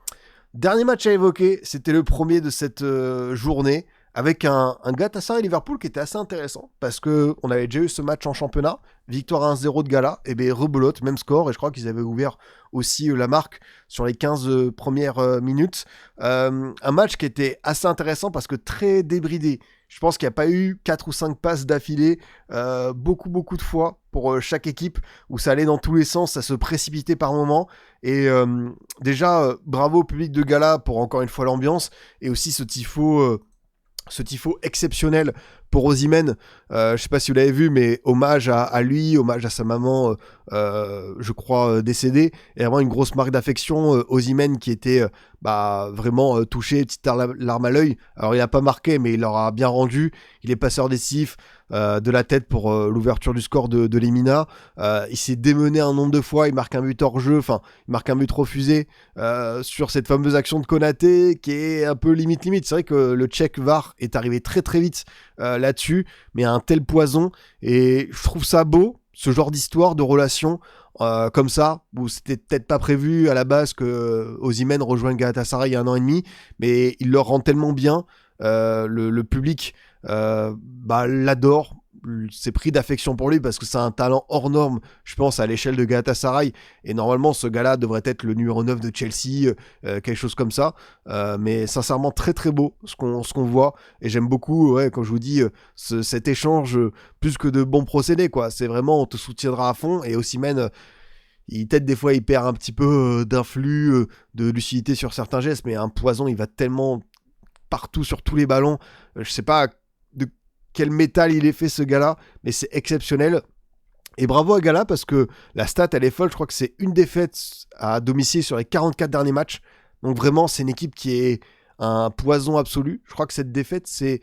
Dernier match à évoquer, c'était le premier de cette journée, avec un Galatasaray-Liverpool qui était assez intéressant, parce qu'on avait déjà eu ce match en championnat, victoire 1-0 de Gala, et bien rebelote, même score, et je crois qu'ils avaient ouvert aussi la marque sur les 15 premières minutes. Un match qui était assez intéressant, parce que très débridé. Je pense qu'il n'y a pas eu 4 ou 5 passes d'affilée, beaucoup de fois pour chaque équipe, où ça allait dans tous les sens, ça se précipitait par moments. Et déjà, bravo au public de Gala pour encore une fois l'ambiance, et aussi ce tifo exceptionnel pour Osimhen. Je sais pas si vous l'avez vu, mais hommage à lui, hommage à sa maman, je crois, décédée, et vraiment une grosse marque d'affection. Osimhen qui était vraiment touché, petite larme à l'œil. Alors il n'a pas marqué, mais il leur a bien rendu. Il est passeur décisif de la tête pour l'ouverture du score de Lemina. Il s'est démené un nombre de fois, il marque un but hors jeu, il marque un but refusé sur cette fameuse action de Konaté qui est un peu limite. C'est vrai que le Tchèque VAR est arrivé très très vite là-dessus, mais un tel poison, et je trouve ça beau, ce genre d'histoire, de relation comme ça, où c'était peut-être pas prévu à la base que Osimhen rejoigne Galatasaray il y a 1 an et demi, mais il leur rend tellement bien, le public l'adore. s'est pris d'affection pour lui parce que c'est un talent hors norme, je pense, à l'échelle de Galatasaray. Et normalement, ce gars-là devrait être le numéro 9 de Chelsea, quelque chose comme ça. Mais sincèrement, très très beau ce qu'on voit. Et j'aime beaucoup, ouais, comme je vous dis, cet échange, plus que de bons procédés, quoi. C'est vraiment, on te soutiendra à fond. Et Osimhen, peut-être des fois, il perd un petit peu d'influx, de lucidité sur certains gestes, mais un Poison, il va tellement partout sur tous les ballons. Je sais pas de quel métal il est fait, ce gars-là, mais c'est exceptionnel. Et bravo à Gala parce que la stat, elle est folle. Je crois que c'est une défaite à domicile sur les 44 derniers matchs. Donc vraiment, c'est une équipe qui est un poison absolu. Je crois que cette défaite, c'est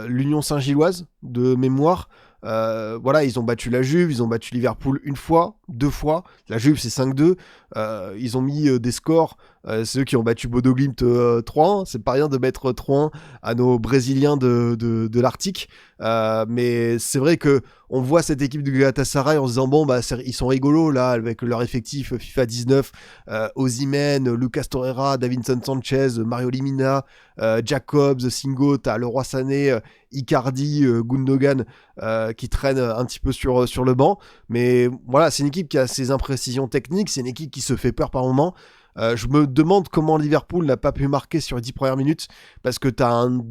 l'Union Saint-Gilloise de mémoire. Voilà, ils ont battu la Juve, ils ont battu Liverpool une fois, deux fois. La Juve, c'est 5-2. Ils ont mis des scores. C'est eux qui ont battu Bodo Glimt 3-1. C'est pas rien de mettre 3-1 à nos Brésiliens de l'Arctique. Mais c'est vrai que on voit cette équipe de Galatasaray en se disant bon, bah, ils sont rigolos là avec leur effectif FIFA 19. Osimhen, Lucas Torreira, Davinson Sanchez, Mario Limina, Jacobs, Singo, t'as Leroy Sané, Icardi, Gundogan qui traînent un petit peu sur le banc. Mais voilà, c'est une équipe qui a ses imprécisions techniques, c'est une équipe qui se fait peur par moments. Je me demande comment Liverpool n'a pas pu marquer sur les 10 premières minutes, parce que t'as un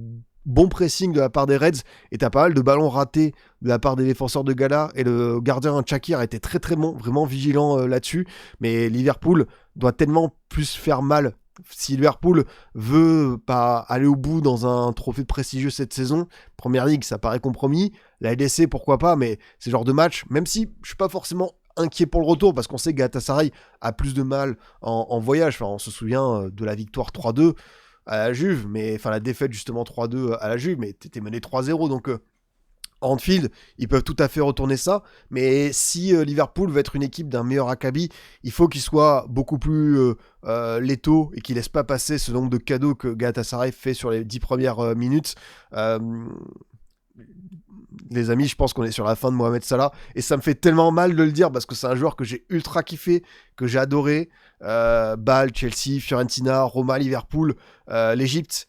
bon pressing de la part des Reds, et t'as pas mal de ballons ratés de la part des défenseurs de Gala, et le gardien Chakir a été très très bon, vraiment vigilant là-dessus, mais Liverpool doit tellement plus faire mal. Si Liverpool veut pas aller au bout dans un trophée prestigieux cette saison, Première Ligue, ça paraît compromis. La LDC, pourquoi pas, mais c'est le genre de match, même si je suis pas forcément inquiet pour le retour, parce qu'on sait que Galatasaray a plus de mal en voyage. Enfin, on se souvient de la victoire 3-2 à la Juve, mais enfin la défaite justement 3-2 à la Juve, mais t'étais mené 3-0, donc Anfield, ils peuvent tout à fait retourner ça, mais si Liverpool veut être une équipe d'un meilleur acabit, il faut qu'il soit beaucoup plus létaux et qu'il laisse pas passer ce nombre de cadeaux que Galatasaray fait sur les 10 premières minutes. Les amis, je pense qu'on est sur la fin de Mohamed Salah, et ça me fait tellement mal de le dire parce que c'est un joueur que j'ai ultra kiffé, que j'ai adoré. Bâle, Chelsea, Fiorentina, Roma, Liverpool, l'Égypte,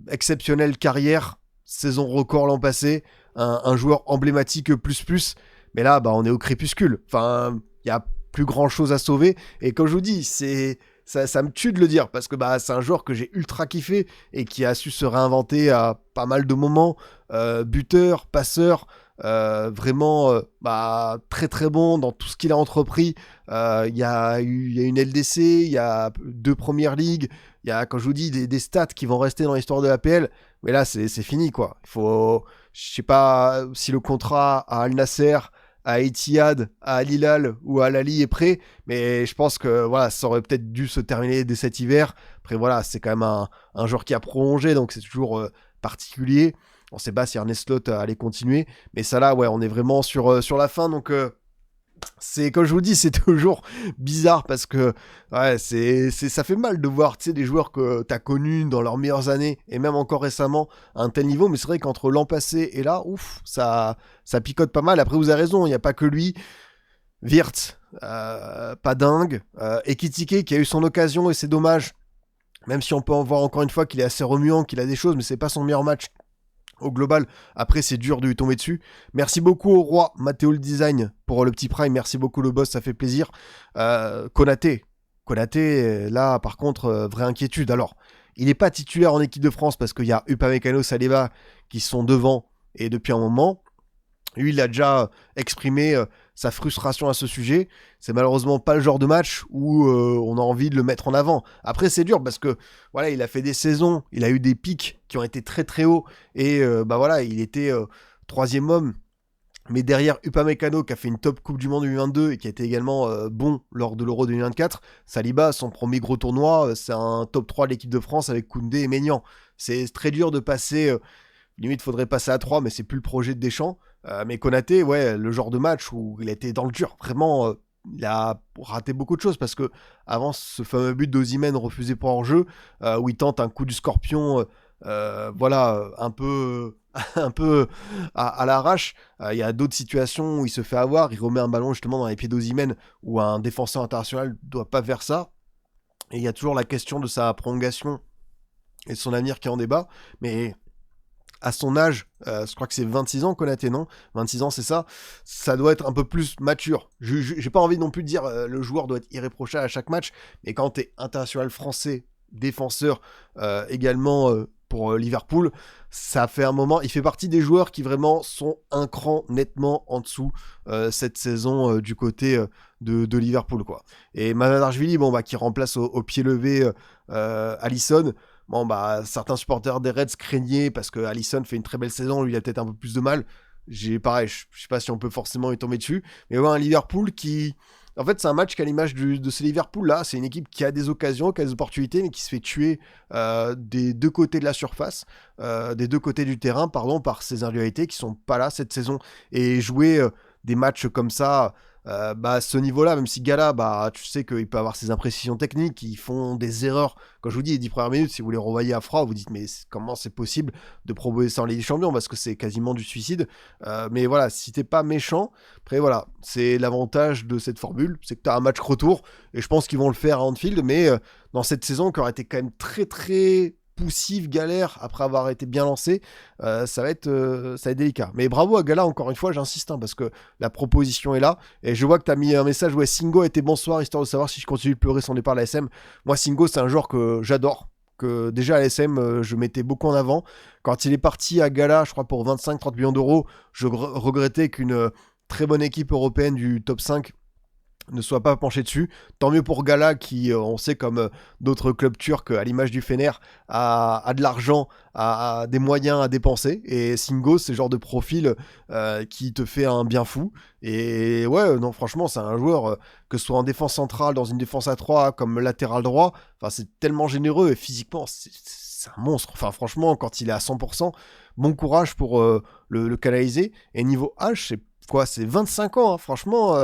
exceptionnelle carrière, saison record l'an passé, un joueur emblématique plus, mais là, bah, on est au crépuscule. Enfin, il y a plus grand chose à sauver, et comme je vous dis, ça me tue de le dire, parce que bah, c'est un joueur que j'ai ultra kiffé et qui a su se réinventer à pas mal de moments, buteur, passeur, vraiment bah, très très bon dans tout ce qu'il a entrepris. Il y a une LDC, il y a 2 premières ligues, il y a, quand je vous dis, des stats qui vont rester dans l'histoire de l'APL, mais là c'est fini quoi. Il faut, je sais pas si le contrat à Al Nasser, à Etihad, à Al Hilal ou à Al Ahly est prêt, mais je pense que voilà, ça aurait peut-être dû se terminer dès cet hiver. Après voilà, c'est quand même un joueur qui a prolongé, donc c'est toujours particulier. On ne sait pas si Ernest Slot allait continuer, mais ça là, ouais, on est vraiment sur la fin, donc c'est, comme je vous dis, c'est toujours bizarre parce que ouais, ça fait mal de voir, tu sais, des joueurs que tu as connus dans leurs meilleures années et même encore récemment à un tel niveau, mais c'est vrai qu'entre l'an passé et là, ouf, ça picote pas mal. Après, vous avez raison, il n'y a pas que lui. Wirtz, pas dingue. Ekitike qui a eu son occasion et c'est dommage, même si on peut en voir encore une fois qu'il est assez remuant, qu'il a des choses, mais c'est pas son meilleur match au global. Après, c'est dur de lui tomber dessus. Merci beaucoup au roi Matteo le Design pour le petit prime. Merci beaucoup le boss, ça fait plaisir. Konaté, là par contre, vraie inquiétude. Alors, il n'est pas titulaire en équipe de France parce qu'il y a Upamecano, Saliba qui sont devant et depuis un moment. Lui, il a déjà exprimé sa frustration à ce sujet. C'est malheureusement pas le genre de match où on a envie de le mettre en avant. Après, c'est dur parce que voilà, il a fait des saisons, il a eu des pics qui ont été très très hauts et bah voilà, il était 3e homme. Mais derrière Upamecano qui a fait une top Coupe du Monde 2022 et qui a été également bon lors de l'Euro 2024, Saliba, son premier gros tournoi, c'est un top 3 de l'équipe de France avec Koundé et Maignan. C'est très dur de passer, limite faudrait passer à 3, mais c'est plus le projet de Deschamps. Mais Konaté, ouais, le genre de match où il a été dans le dur, vraiment, il a raté beaucoup de choses parce que avant ce fameux but d'Osimhen refusé pour hors-jeu, où il tente un coup du scorpion, voilà, un peu à l'arrache. Il y a d'autres situations où il se fait avoir, il remet un ballon justement dans les pieds d'Osimhen, où un défenseur international ne doit pas faire ça. Et il y a toujours la question de sa prolongation et de son avenir qui est en débat, mais à son âge, je crois que c'est 26 ans Konaté, non 26 ans, c'est ça. Ça doit être un peu plus mature. J'ai pas envie non plus de dire le joueur doit être irréprochable à chaque match, mais quand t'es international français, défenseur également pour Liverpool, ça fait un moment. Il fait partie des joueurs qui vraiment sont un cran nettement en dessous cette saison du côté de Liverpool, quoi. Et Manardashvili, bon, bah, qui remplace au pied levé Alisson. Bon, bah, certains supporters des Reds craignaient parce que Alisson fait une très belle saison, lui il a peut-être un peu plus de mal. Pareil, je sais pas si on peut forcément y tomber dessus, mais ouais, un Liverpool qui, en fait, c'est un match qu'à l'image de ce Liverpool-là, c'est une équipe qui a des occasions, qui a des opportunités, mais qui se fait tuer des deux côtés de la surface, des deux côtés du terrain, pardon, par ces individualités qui sont pas là cette saison. Et jouer des matchs comme ça, bah, à ce niveau-là, même si Gala, bah, tu sais qu'il peut avoir ses imprécisions techniques, ils font des erreurs. Quand je vous dis les 10 premières minutes, si vous les revoyez à froid, vous dites, mais comment c'est possible de proposer ça en Ligue des Champions, parce que c'est quasiment du suicide. Mais voilà, si t'es pas méchant, après voilà, c'est l'avantage de cette formule, c'est que t'as un match retour, et je pense qu'ils vont le faire à Anfield, mais dans cette saison qui aurait été quand même très très poussive, galère, après avoir été bien lancé, ça va être délicat. Mais bravo à Gala, encore une fois, j'insiste, hein, parce que la proposition est là, et je vois que t'as mis un message, ouais, Singo était bonsoir, histoire de savoir si je continue de pleurer son départ à la SM. Moi, Singo, c'est un joueur que j'adore, que déjà à l'ASM, je mettais beaucoup en avant. Quand il est parti à Gala, je crois pour 25-30 millions d'euros, je regrettais qu'une très bonne équipe européenne du top 5 ne soit pas penché dessus. Tant mieux pour Gala qui, on sait comme d'autres clubs turcs, à l'image du Fener, a de l'argent, a des moyens à dépenser. Et Singo, c'est le genre de profil qui te fait un bien fou. Et ouais, non, franchement, c'est un joueur, que ce soit en défense centrale, dans une défense à 3, comme latéral droit, enfin, c'est tellement généreux et physiquement, c'est un monstre. Enfin, franchement, quand il est à 100%, bon courage pour le canaliser. Et niveau âge, c'est quoi? C'est 25 ans, hein, franchement.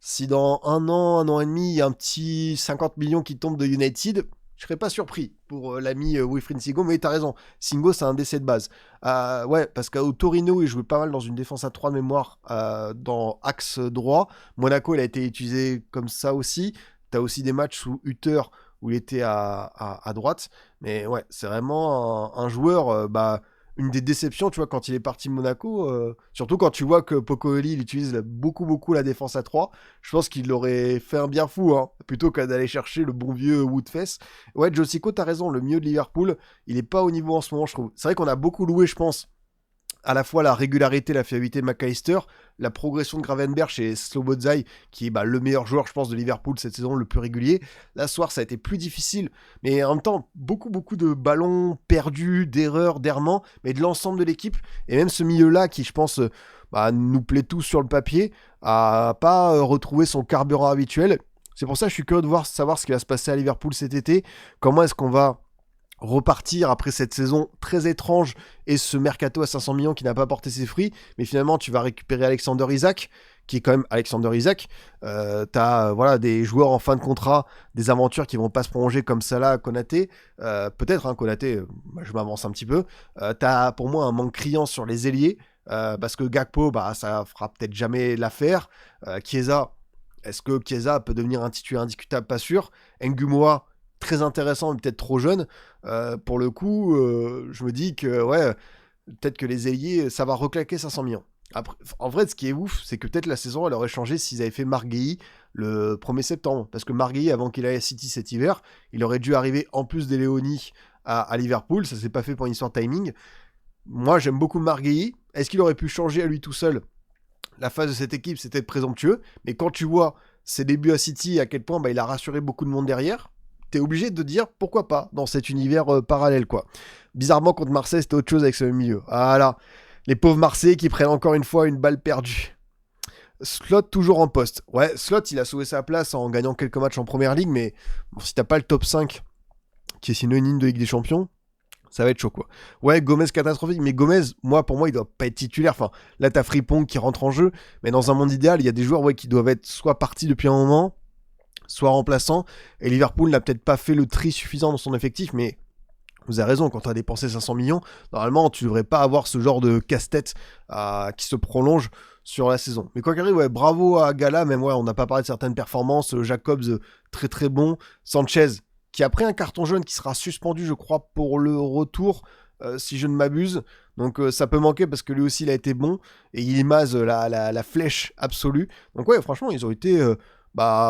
Si dans un an et demi, il y a un petit 50 millions qui tombe de United, je serais pas surpris pour l'ami Wilfried Singo, mais t'as raison. Singo, c'est un décès de base. Ouais, parce qu'au Torino, il jouait pas mal dans une défense à 3 de mémoire, dans axe droit. Monaco, il a été utilisé comme ça aussi. T'as aussi des matchs sous Hutter où il était à droite. Mais ouais, c'est vraiment un joueur, bah, une des déceptions, tu vois, quand il est parti de Monaco, surtout quand tu vois que Pocoeli, il utilise beaucoup, beaucoup la défense à 3, je pense qu'il aurait fait un bien fou, hein, plutôt qu'à d'aller chercher le bon vieux Woodfess. Ouais, Josico, t'as raison, le milieu de Liverpool, il est pas au niveau en ce moment, je trouve. C'est vrai qu'on a beaucoup loué, je pense, à la fois la régularité, la fiabilité de McAllister, la progression de Gravenberch et Slobodzai, qui est bah, le meilleur joueur, je pense, de Liverpool cette saison, le plus régulier. Là, ce soir, ça a été plus difficile, mais en même temps, beaucoup, beaucoup de ballons perdus, d'erreurs, d'errements, mais de l'ensemble de l'équipe. Et même ce milieu-là, qui, je pense, bah, nous plaît tous sur le papier, a pas retrouvé son carburant habituel. C'est pour ça que je suis curieux de savoir ce qui va se passer à Liverpool cet été. Comment est-ce qu'on va repartir après cette saison très étrange et ce mercato à 500 millions qui n'a pas porté ses fruits, mais finalement tu vas récupérer Alexander Isak, qui est quand même Alexander Isak. T'as voilà, des joueurs en fin de contrat, des aventures qui vont pas se prolonger comme ça là, Konaté, peut-être, hein, Konaté, je m'avance un petit peu. T'as pour moi un manque criant sur les ailiers, parce que Gakpo, bah, ça fera peut-être jamais l'affaire. Chiesa, est-ce que Chiesa peut devenir un titulaire indiscutable? Pas sûr. Ngumoa, très intéressant, mais peut-être trop jeune. Pour le coup, je me dis que ouais, peut-être que les ailiers, ça va reclaquer 500 millions. Après, en vrai, ce qui est ouf, c'est que peut-être la saison, elle aurait changé s'ils avaient fait Marguerite le 1er septembre. Parce que Marguerite, avant qu'il aille à City cet hiver, il aurait dû arriver en plus des Léonie à Liverpool. Ça s'est pas fait pour une histoire de timing. Moi, j'aime beaucoup Marguerite. Est-ce qu'il aurait pu changer à lui tout seul? La phase de cette équipe, c'était présomptueux. Mais quand tu vois ses débuts à City, à quel point bah, il a rassuré beaucoup de monde derrière, t'es obligé de dire pourquoi pas dans cet univers parallèle, quoi. Bizarrement, contre Marseille, c'était autre chose avec ce milieu. Ah là, les pauvres Marseillais qui prennent encore une fois une balle perdue. Slot toujours en poste. Ouais, Slot, il a sauvé sa place en gagnant quelques matchs en première ligue, mais bon, si t'as pas le top 5 qui est synonyme de Ligue des Champions, ça va être chaud, quoi. Ouais, Gomez catastrophique, mais Gomez, pour moi, il doit pas être titulaire. Enfin, là, t'as Frimpong qui rentre en jeu, mais dans un monde idéal, il y a des joueurs qui doivent être soit partis depuis un moment, soit remplaçant, et Liverpool n'a peut-être pas fait le tri suffisant dans son effectif, mais vous avez raison, quand tu as dépensé 500 millions, normalement tu devrais pas avoir ce genre de casse-tête qui se prolonge sur la saison. Mais quoi qu'il arrive, ouais, bravo à Gala, même ouais, on n'a pas parlé de certaines performances, Jacobs très très bon, Sanchez qui a pris un carton jaune qui sera suspendu je crois pour le retour, si je ne m'abuse. Donc ça peut manquer parce que lui aussi il a été bon et il émase la flèche absolue. Donc ouais, franchement, ils ont été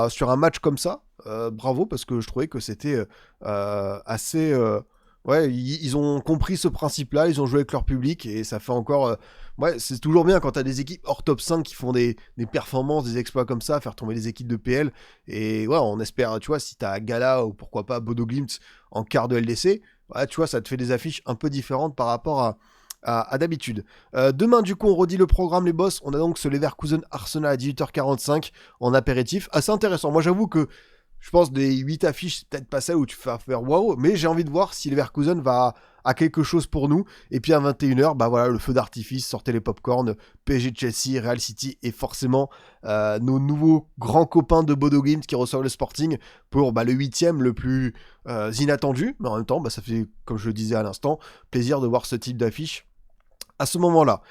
sur un match comme ça. Bravo, parce que je trouvais que c'était assez. Ouais, ils ont compris ce principe-là, ils ont joué avec leur public et ça fait encore. Ouais, c'est toujours bien quand t'as des équipes hors top 5 qui font des performances, des exploits comme ça, faire tomber des équipes de PL. Et ouais, on espère, tu vois, si t'as Gala ou pourquoi pas Bodo Glimt en quart de LDC, ouais, tu vois, ça te fait des affiches un peu différentes par rapport à d'habitude. Demain, du coup, on redit le programme, les boss. On a donc ce Leverkusen Arsenal à 18h45 en apéritif. Assez intéressant. Moi, j'avoue que je pense des 8 affiches, c'est peut-être pas celle où tu vas faire waouh, mais j'ai envie de voir si Leverkusen va à quelque chose pour nous. Et puis à 21h, bah voilà, le feu d'artifice, sortez les popcorn, PSG Chelsea, Real City et forcément nos nouveaux grands copains de Bodo Glimt qui reçoivent le Sporting pour le 8ème le plus inattendu. Mais en même temps, ça fait, comme je le disais à l'instant, plaisir de voir ce type d'affiche à ce moment-là.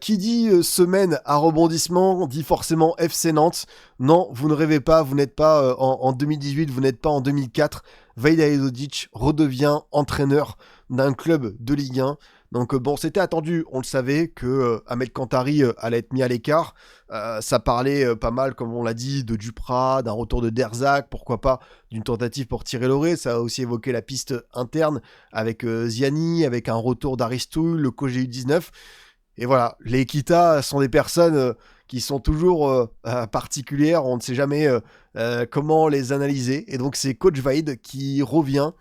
Qui dit semaine à rebondissement dit forcément FC Nantes. Non, vous ne rêvez pas, vous n'êtes pas en 2018, vous n'êtes pas en 2004. Vejda Halilović redevient entraîneur d'un club de Ligue 1. Donc bon, c'était attendu, on le savait, que Ahmed Kantari allait être mis à l'écart. Ça parlait pas mal, comme on l'a dit, de Duprat, d'un retour de Derzak, pourquoi pas d'une tentative pour tirer Loré. Ça a aussi évoqué la piste interne avec Ziani, avec un retour d'Aristouille, le coach U19. Et voilà, les Kita sont des personnes qui sont toujours particulières, on ne sait jamais comment les analyser. Et donc c'est Coach Vaid qui revient.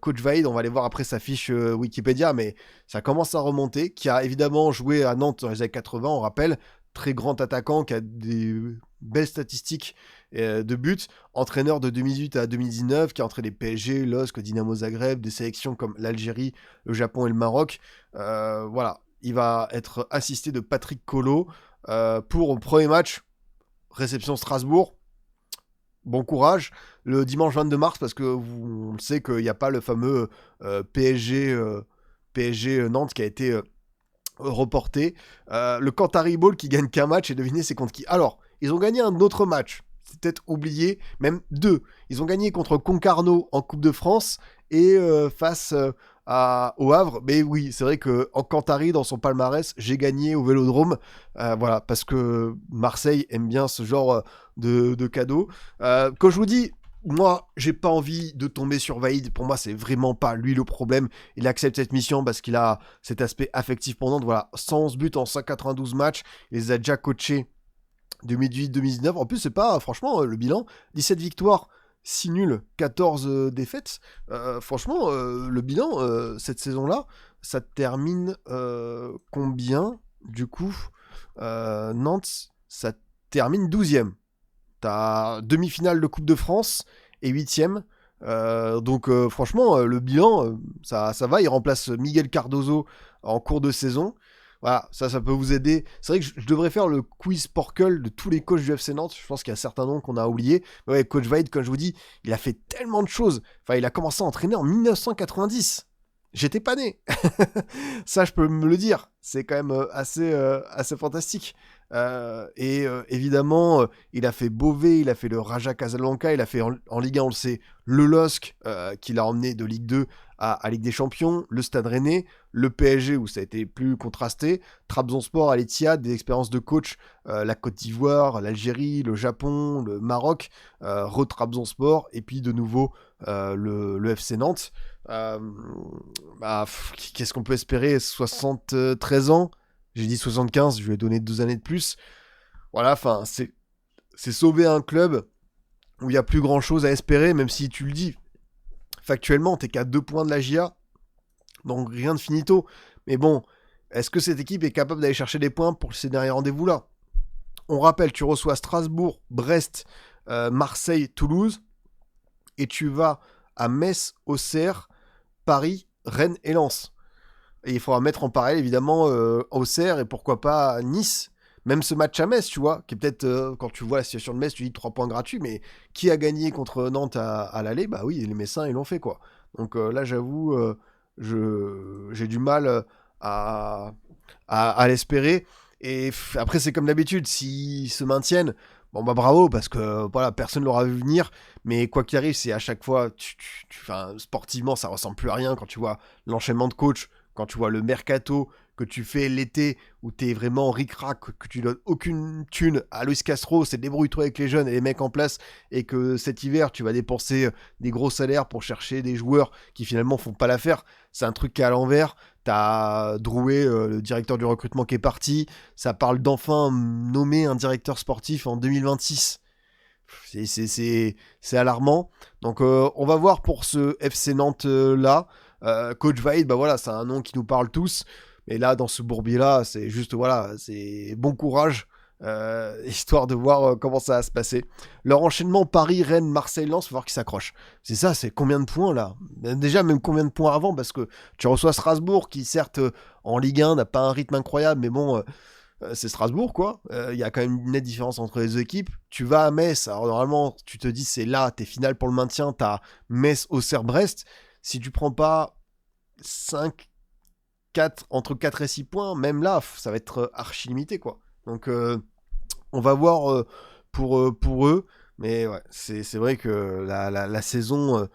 Coach Vaid, on va aller voir après sa fiche Wikipédia, mais ça commence à remonter, qui a évidemment joué à Nantes dans les années 80, on rappelle, très grand attaquant, qui a des belles statistiques de buts, entraîneur de 2018 à 2019, qui a entraîné PSG, LOSC, Dynamo Zagreb, des sélections comme l'Algérie, le Japon et le Maroc. Voilà. Il va être assisté de Patrick Colo pour le premier match, réception Strasbourg. Bon courage. Le dimanche 22 mars, parce que on le sait qu'il n'y a pas le fameux PSG Nantes qui a été reporté. Le Cantari Ball qui gagne qu'un match, et devinez c'est contre qui. Alors, ils ont gagné un autre match. C'est peut-être oublié, même deux. Ils ont gagné contre Concarneau en Coupe de France et face au Havre. Mais oui, c'est vrai qu'en Cantari, dans son palmarès, j'ai gagné au Vélodrome. Voilà, parce que Marseille aime bien ce genre de cadeaux. Quand je vous dis, moi, j'ai pas envie de tomber sur Vaïd. Pour moi, c'est vraiment pas lui le problème. Il accepte cette mission parce qu'il a cet aspect affectif pour Nantes. Voilà, 111 buts en 192 matchs. Il les a déjà coachés 2018-2019. En plus, c'est pas, franchement, le bilan, 17 victoires, 6 nuls, 14 défaites. Franchement, le bilan, cette saison-là, ça termine combien, du coup Nantes, ça termine 12e. T'as demi-finale de Coupe de France et 8e. Donc franchement, le bilan, ça va. Il remplace Miguel Cardozo en cours de saison. Voilà, ça peut vous aider. C'est vrai que je devrais faire le quiz Porkle de tous les coachs du FC Nantes. Je pense qu'il y a certains noms qu'on a oubliés. Mais ouais, Coach Vaid, comme je vous dis, il a fait tellement de choses. Enfin, il a commencé à entraîner en 1990. J'étais pas né. Ça, je peux me le dire. C'est quand même assez fantastique. Évidemment, il a fait Beauvais, il a fait le Raja Casablanca, il a fait en Ligue 1, on le sait, le LOSC, qui l'a emmené de Ligue 2 à Ligue des Champions, le Stade Rennais, le PSG, où ça a été plus contrasté, Trabzonspor, Al Ittihad, des expériences de coach, la Côte d'Ivoire, l'Algérie, le Japon, le Maroc, Trabzonspor, et puis de nouveau le FC Nantes. Qu'est-ce qu'on peut espérer, 73 ans, j'ai dit 75, je lui ai donné 2 années de plus. Voilà, enfin, c'est sauver un club où il n'y a plus grand chose à espérer, même si tu le dis, factuellement, t'es qu'à 2 points de la GIA, donc rien de finito. Mais bon, est-ce que cette équipe est capable d'aller chercher des points pour ces derniers rendez-vous-là? On rappelle, tu reçois Strasbourg, Brest, Marseille, Toulouse, et tu vas à Metz, Auxerre, Paris, Rennes et Lens. Et il faudra mettre en parallèle, évidemment, Auxerre et pourquoi pas Nice. Même ce match à Metz, tu vois, qui est peut-être, quand tu vois la situation de Metz, tu dis 3 points gratuits, mais qui a gagné contre Nantes à l'aller? Bah oui, les Messins, ils l'ont fait, quoi. Donc là, j'avoue, j'ai du mal à l'espérer. Et après, c'est comme d'habitude, s'ils se maintiennent, Bon bah bravo, parce que voilà, personne l'aura vu venir, mais quoi qu'il arrive, c'est à chaque fois, enfin, sportivement, ça ressemble plus à rien quand tu vois l'enchaînement de coach, quand tu vois le mercato que tu fais l'été, où t'es vraiment ric-rac, que tu donnes aucune thune à Luis Castro, c'est débrouille-toi avec les jeunes et les mecs en place, et que cet hiver, tu vas dépenser des gros salaires pour chercher des joueurs qui finalement font pas l'affaire. C'est un truc qui est à l'envers. T'as Drouet, le directeur du recrutement qui est parti. Ça parle d'enfin nommer un directeur sportif en 2026. C'est alarmant. Donc on va voir pour ce FC Nantes là. Coach Vaid, bah voilà, c'est un nom qui nous parle tous. Mais là, dans ce bourbier-là, c'est juste, voilà, c'est bon courage. Histoire de voir comment ça va se passer. Leur enchaînement Paris, Rennes, Marseille, Lens, faut voir qui s'accroche. C'est ça, c'est combien de points là? Déjà, même combien de points avant, parce que tu reçois Strasbourg qui, certes, en Ligue 1, n'a pas un rythme incroyable, mais bon, c'est Strasbourg, quoi. Il y a quand même une nette différence entre les deux équipes. Tu vas à Metz, alors normalement, tu te dis, c'est là, t'es finale pour le maintien, t'as Metz, Auxerre, Brest. Si tu prends pas 5, 4, entre 4 et 6 points, même là, ça va être archi limité, quoi. Donc, on va voir pour eux. Mais ouais, c'est vrai que la saison,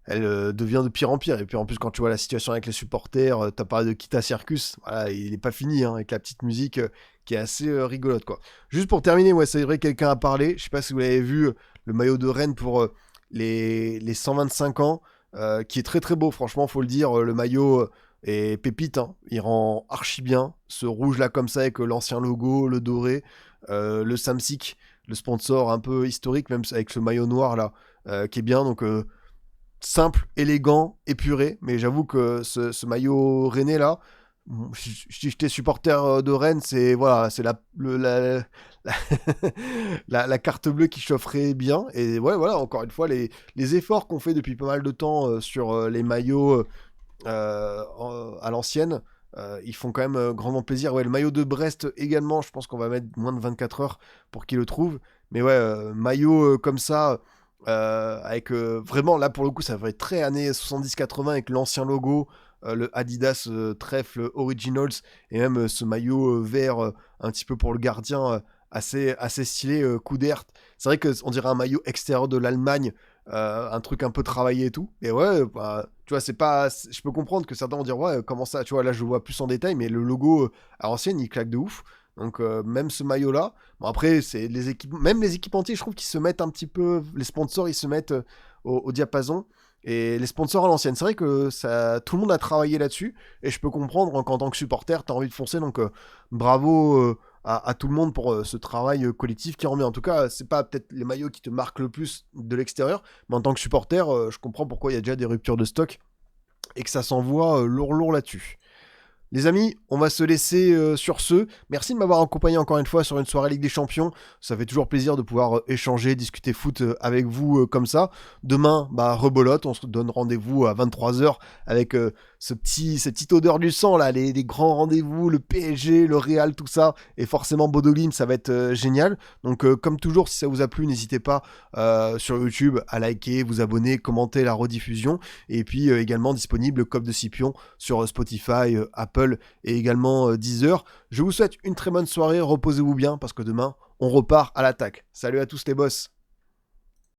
elle devient de pire en pire. Et puis en plus, quand tu vois la situation avec les supporters, t'as parlé de Kita Circus, voilà, il est pas fini, hein, avec la petite musique qui est assez rigolote, quoi. Juste pour terminer, ouais, c'est vrai que quelqu'un a parlé, je sais pas si vous l'avez vu, le maillot de Rennes pour les 125 ans, qui est très très beau, franchement, faut le dire, le maillot est pépite, hein, il rend archi bien, ce rouge là comme ça avec l'ancien logo, le doré, le Samsic, le sponsor un peu historique, même avec ce maillot noir là, qui est bien, donc simple, élégant, épuré, mais j'avoue que ce maillot rennais là, si j'étais supporter de Rennes, c'est voilà, c'est la, la carte bleue qui chaufferait bien. Et ouais, voilà, encore une fois, les efforts qu'on fait depuis pas mal de temps sur les maillots à l'ancienne, ils font quand même grandement plaisir. Ouais, le maillot de Brest également, je pense qu'on va mettre moins de 24 heures pour qu'il le trouve. Mais ouais, maillot comme ça, avec vraiment, là pour le coup, ça va être très années 70-80 avec l'ancien logo, le Adidas Trèfle Originals, et même ce maillot vert un petit peu pour le gardien, assez stylé, coup d'air. C'est vrai qu'on dirait un maillot extérieur de l'Allemagne, un truc un peu travaillé et tout. Et ouais, bah, tu vois, je peux comprendre que certains vont dire, ouais, comment ça, tu vois, là je le vois plus en détail, mais le logo à l'ancienne, il claque de ouf. Donc même ce maillot-là, bon après, c'est les équipes, même les équipementiers, je trouve qu'ils se mettent un petit peu, les sponsors, ils se mettent au diapason. Et les sponsors à l'ancienne, c'est vrai que ça, tout le monde a travaillé là-dessus, et je peux comprendre qu'en tant que supporter, t'as envie de foncer, donc bravo à tout le monde pour ce travail collectif qui remet. En tout cas, c'est pas peut-être les maillots qui te marquent le plus de l'extérieur, mais en tant que supporter, je comprends pourquoi il y a déjà des ruptures de stock, et que ça s'envoie lourd là-dessus. Les amis, on va se laisser sur ce. Merci de m'avoir accompagné encore une fois sur une soirée Ligue des Champions. Ça fait toujours plaisir de pouvoir échanger, discuter foot avec vous comme ça. Demain, bah rebolote, on se donne rendez-vous à 23 h avec cette petite odeur du sang là, les grands rendez-vous, le PSG, le Real, tout ça. Et forcément Bodo Glimt, ça va être génial. Donc comme toujours, si ça vous a plu, n'hésitez pas sur YouTube à liker, vous abonner, commenter la rediffusion. Et puis également disponible Cop de Scipion sur Spotify, Apple et également Deezer. Je vous souhaite une très bonne soirée, reposez-vous bien parce que demain on repart à l'attaque. Salut à tous les boss.